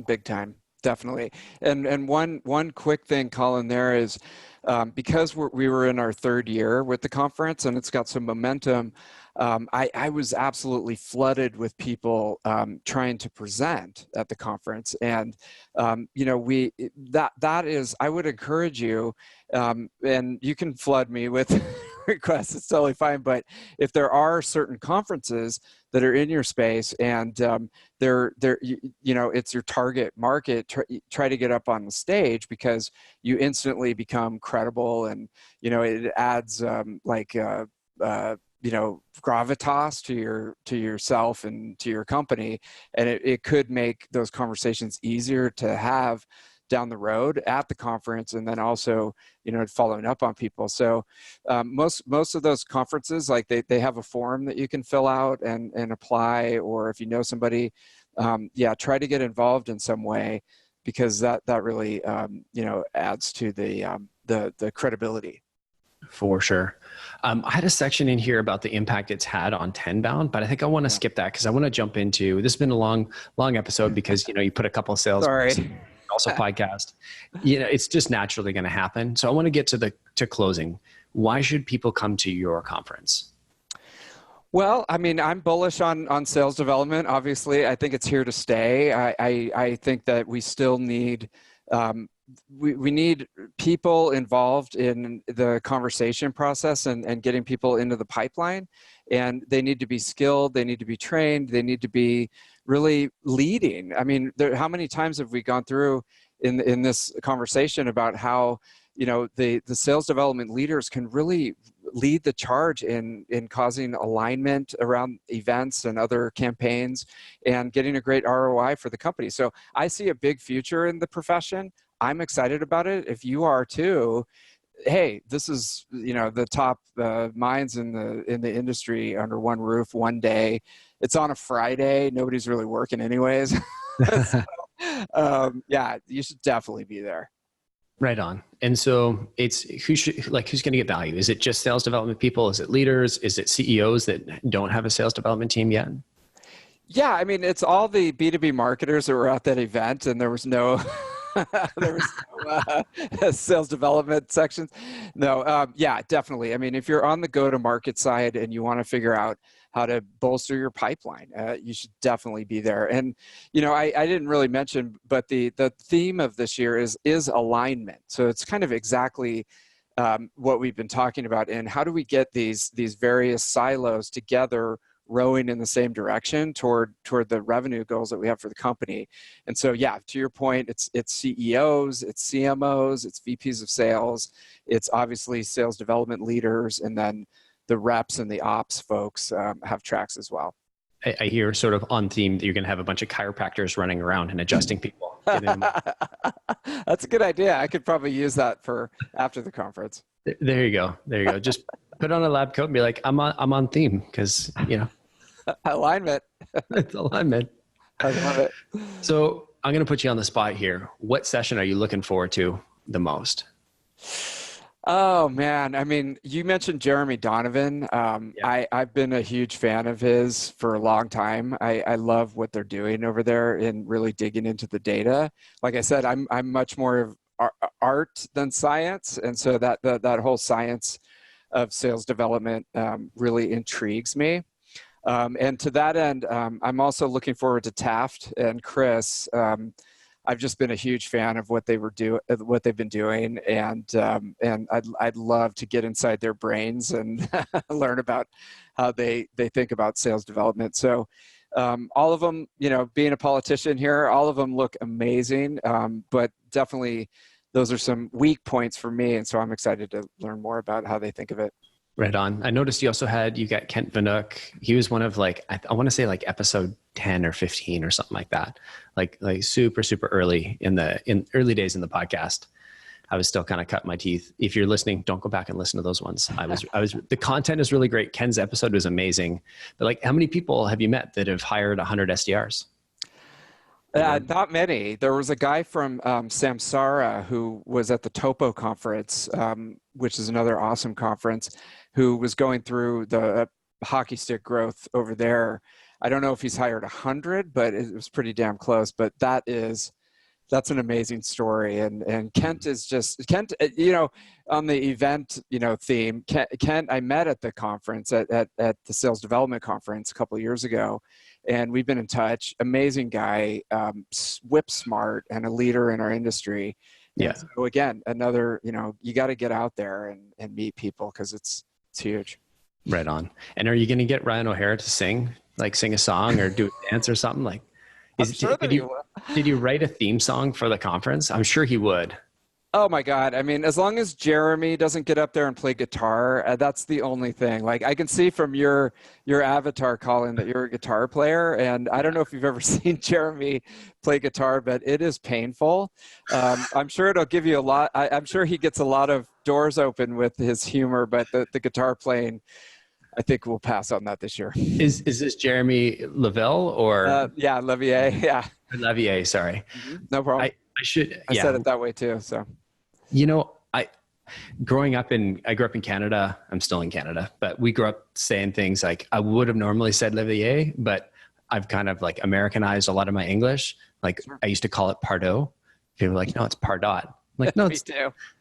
Speaker 1: Big time.
Speaker 2: Definitely. And one quick thing, Collin, there is because we were in our third year with the conference and it's got some momentum, I was absolutely flooded with people trying to present at the conference. And, that is, I would encourage you, and you can flood me with requests, it's totally fine. But if there are certain conferences that are in your space and it's your target market, try to get up on the stage because you instantly become credible and, it adds gravitas to yourself and to your company. And it could make those conversations easier to have down the road at the conference, and then also, following up on people. So most of those conferences, like they have a form that you can fill out and apply, or if you know somebody, try to get involved in some way, because that really, adds to the credibility.
Speaker 1: For sure. I had a section in here about the impact it's had on Tenbound, but I think I want to skip that because I want to jump into, this has been a long episode because, you put a couple of sales.
Speaker 2: Sorry.
Speaker 1: Also podcast, it's just naturally going to happen. So I want to get to closing. Why should people come to your conference?
Speaker 2: Well, I mean, I'm bullish on sales development. Obviously, I think it's here to stay. I think that we still need, we need people involved in the conversation process and getting people into the pipeline. And they need to be skilled. They need to be trained. They need to be really leading. I mean, how many times have we gone through in this conversation about how, the sales development leaders can really lead the charge in causing alignment around events and other campaigns and getting a great ROI for the company. So I see a big future in the profession. I'm excited about it. If you are too, hey, this is, the top minds in the industry under one roof one day. It's on a Friday. Nobody's really working anyways. So, you should definitely be there.
Speaker 1: Right on. And so it's who's going to get value? Is it just sales development people? Is it leaders? Is it CEOs that don't have a sales development team yet?
Speaker 2: Yeah, I mean, it's all the B2B marketers that were at that event, and there was no sales development sections. No, definitely. I mean, if you're on the go-to-market side and you want to figure out how to bolster your pipeline, you should definitely be there. And, I didn't really mention, but the theme of this year is alignment. So it's kind of exactly what we've been talking about. And how do we get these various silos together, rowing in the same direction toward the revenue goals that we have for the company? And so, to your point, it's CEOs, it's CMOs, it's VPs of sales, it's obviously sales development leaders, and then the reps and the ops folks have tracks as well.
Speaker 1: I hear sort of on theme that you're going to have a bunch of chiropractors running around and adjusting people.
Speaker 2: That's a good idea. I could probably use that for after the conference.
Speaker 1: There you go. Just put on a lab coat and be like, I'm on theme because,
Speaker 2: alignment.
Speaker 1: It's alignment.
Speaker 2: I love it.
Speaker 1: So I'm going to put you on the spot here. What session are you looking forward to the most?
Speaker 2: Oh man. I mean, you mentioned Jeremy Donovan. I've been a huge fan of his for a long time. I love what they're doing over there and really digging into the data. Like I said, I'm much more of art than science. And so that whole science of sales development really intrigues me. And to that end, I'm also looking forward to Taft and Chris. I've just been a huge fan of what what they've been doing, and I'd love to get inside their brains and learn about how they think about sales development. So all of them, being a politician here, all of them look amazing, but definitely those are some weak points for me, and so I'm excited to learn more about how they think of it.
Speaker 1: Right on. I noticed you got Kent Vanook. He was one of I want to say episode 10 or 15 or something like that. Like super, super early in early days in the podcast. I was still kind of cutting my teeth. If you're listening, don't go back and listen to those ones. The content is really great. Ken's episode was amazing. But how many people have you met that have hired 100 SDRs?
Speaker 2: Not many. There was a guy from Samsara who was at the Topo conference, which is another awesome conference, who was going through the hockey stick growth over there. I don't know if he's hired 100, but it was pretty damn close. But that's an amazing story. And Kent is on the event, theme, Kent, I met at the conference at the sales development conference a couple of years ago. And we've been in touch. Amazing guy, whip smart, and a leader in our industry.
Speaker 1: Yeah.
Speaker 2: And so again, another, you got to get out there and meet people, because it's huge.
Speaker 1: Right on. And are you going to get Ryan O'Hara to sing a song or do a dance or something? Did you write a theme song for the conference? I'm sure he would.
Speaker 2: Oh my God. I mean, as long as Jeremy doesn't get up there and play guitar, that's the only thing. I can see from your avatar, Collin, that you're a guitar player. And I don't know if you've ever seen Jeremy play guitar, but it is painful. I'm sure it'll give you a lot. I'm sure he gets a lot of doors open with his humor, but the guitar playing, I think we'll pass on that this year. Is
Speaker 1: this Jeremy Lavelle or?
Speaker 2: Yeah, Levier. Yeah.
Speaker 1: Levier, sorry.
Speaker 2: Mm-hmm. No problem.
Speaker 1: I said
Speaker 2: it that way too. So.
Speaker 1: I grew up in Canada. I'm still in Canada, but we grew up saying things like, I would have normally said Levier, but I've kind of Americanized a lot of my English. Sure. I used to call it pardot. People were like, no, it's pardot. I'm like, no,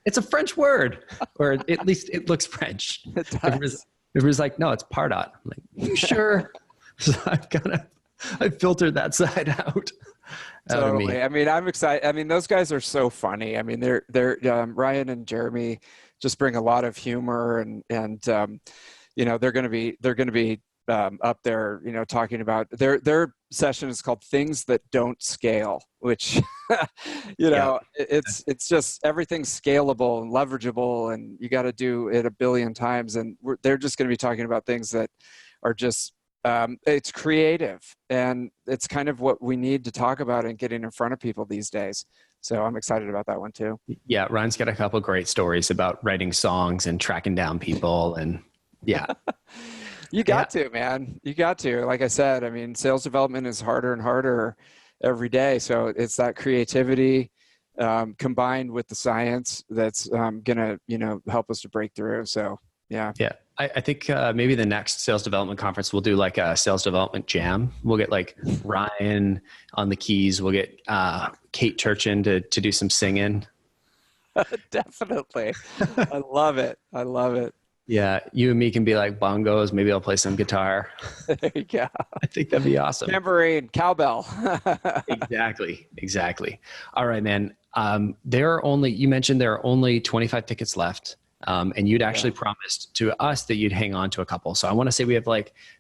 Speaker 1: it's a French word, or at least it looks French.
Speaker 2: It does.
Speaker 1: It was like, no, it's pardot. I'm like, you sure? So I filtered that side out.
Speaker 2: Totally. I mean, I'm excited. I mean, those guys are so funny. I mean, they're Ryan and Jeremy just bring a lot of humor, and they're going to be up there, talking about their session is called Things That Don't Scale, which, it's just everything's scalable and leverageable, and you got to do it a billion times. And they're just going to be talking about things that are just, it's creative, and it's kind of what we need to talk about and getting in front of people these days. So I'm excited about that one too.
Speaker 1: Yeah. Ryan's got a couple of great stories about writing songs and tracking down people, and yeah.
Speaker 2: You got to, man. You got to. Like I said, I mean, sales development is harder and harder every day. So it's that creativity combined with the science that's going to, help us to break through. So, yeah.
Speaker 1: Yeah. I think maybe the next sales development conference, we'll do a sales development jam. We'll get Ryan on the keys. We'll get Kate Turchin to do some singing.
Speaker 2: Definitely. I love it. I love it.
Speaker 1: Yeah, you and me can be like bongos. Maybe I'll play some guitar.
Speaker 2: There you go.
Speaker 1: I think that'd be awesome.
Speaker 2: Tambourine, cowbell.
Speaker 1: Exactly. All right, man. You mentioned there are only 25 tickets left. And you'd actually promised to us that you'd hang on to a couple. So I want to say we have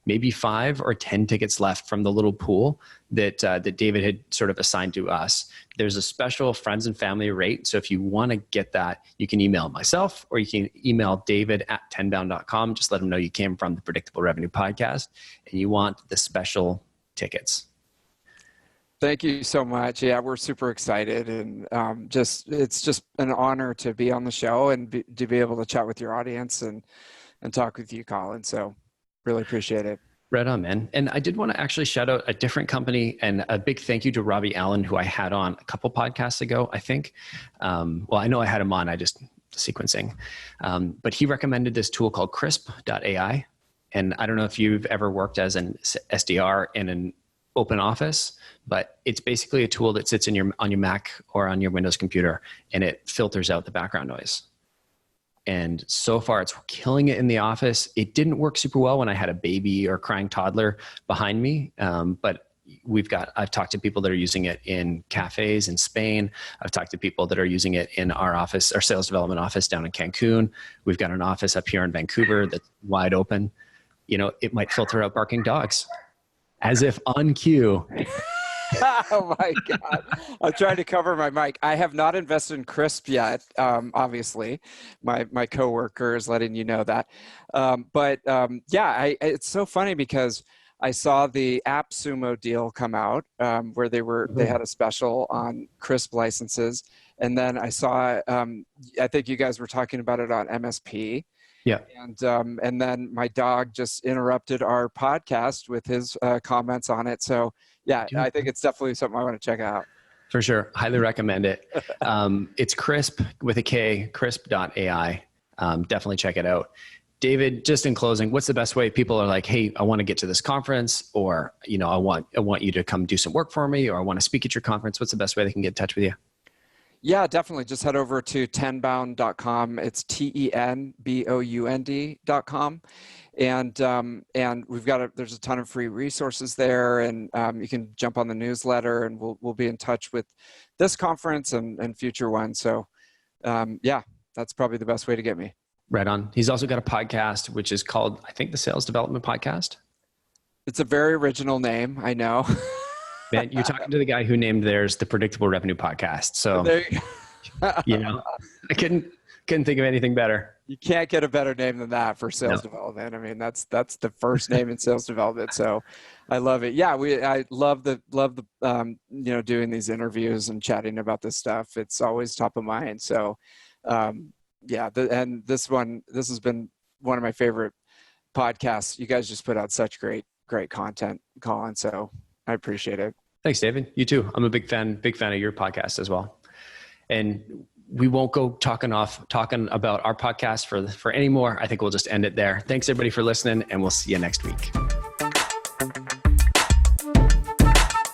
Speaker 1: maybe 5 or 10 tickets left from the little pool that David had sort of assigned to us. There's a special friends and family rate. So if you want to get that, you can email myself, or you can email david@tenbound.com. Just let them know you came from the Predictable Revenue Podcast and you want the special tickets.
Speaker 2: Thank you so much. Yeah, we're super excited, and it's just an honor to be on the show and to be able to chat with your audience and talk with you, Collin. So really appreciate it.
Speaker 1: Right on, man. And I did want to actually shout out a different company, and a big thank you to Robbie Allen, who I had on a couple podcasts ago, I think. Well, I know I had him on, sequencing. But he recommended this tool called crisp.ai. And I don't know if you've ever worked as an SDR in an open office, but it's basically a tool that sits on your Mac or on your Windows computer, and it filters out the background noise. And so far it's killing it in the office. It didn't work super well when I had a baby or crying toddler behind me. But I've talked to people that are using it in cafes in Spain. I've talked to people that are using it in our office, our sales development office down in Cancun. We've got an office up here in Vancouver that's wide open. It might filter out barking dogs as if on cue.
Speaker 2: Oh my God. I'm trying to cover my mic. I have not invested in Crisp yet. Obviously my coworker is letting you know that. It's so funny because I saw the AppSumo deal come out, where they had a special on Crisp licenses. And then I saw, I think you guys were talking about it on MSP.
Speaker 1: Yeah.
Speaker 2: And then my dog just interrupted our podcast with his comments on it. So yeah, I think it's definitely something I want to check out.
Speaker 1: For sure. Highly recommend it. It's Crisp with a K, crisp.ai. Definitely check it out. David, just in closing, what's the best way people are like, hey, I want to get to this conference, or, I want you to come do some work for me, or I want to speak at your conference. What's the best way they can get in touch with you?
Speaker 2: Yeah, definitely. Just head over to tenbound.com. It's tenbound.com. And there's a ton of free resources there, and you can jump on the newsletter, and we'll be in touch with this conference and future ones. So that's probably the best way to get me.
Speaker 1: Right on. He's also got a podcast, which is called, I think, the Sales Development Podcast. It's
Speaker 2: a very original name. I know.
Speaker 1: Man, you're talking to the guy who named theirs the Predictable Revenue Podcast. So, I couldn't think of anything better.
Speaker 2: You can't get a better name than that for sales development. I mean, that's the first name in sales development. So I love it. Yeah. I love the doing these interviews and chatting about this stuff. It's always top of mind. So, and this has been one of my favorite podcasts. You guys just put out such great content, Collin. So I appreciate it.
Speaker 1: Thanks, David. You too. I'm a big fan of your podcast as well. And we won't go talking about our podcast for any more. I think we'll just end it there. Thanks everybody for listening, and we'll see you next week.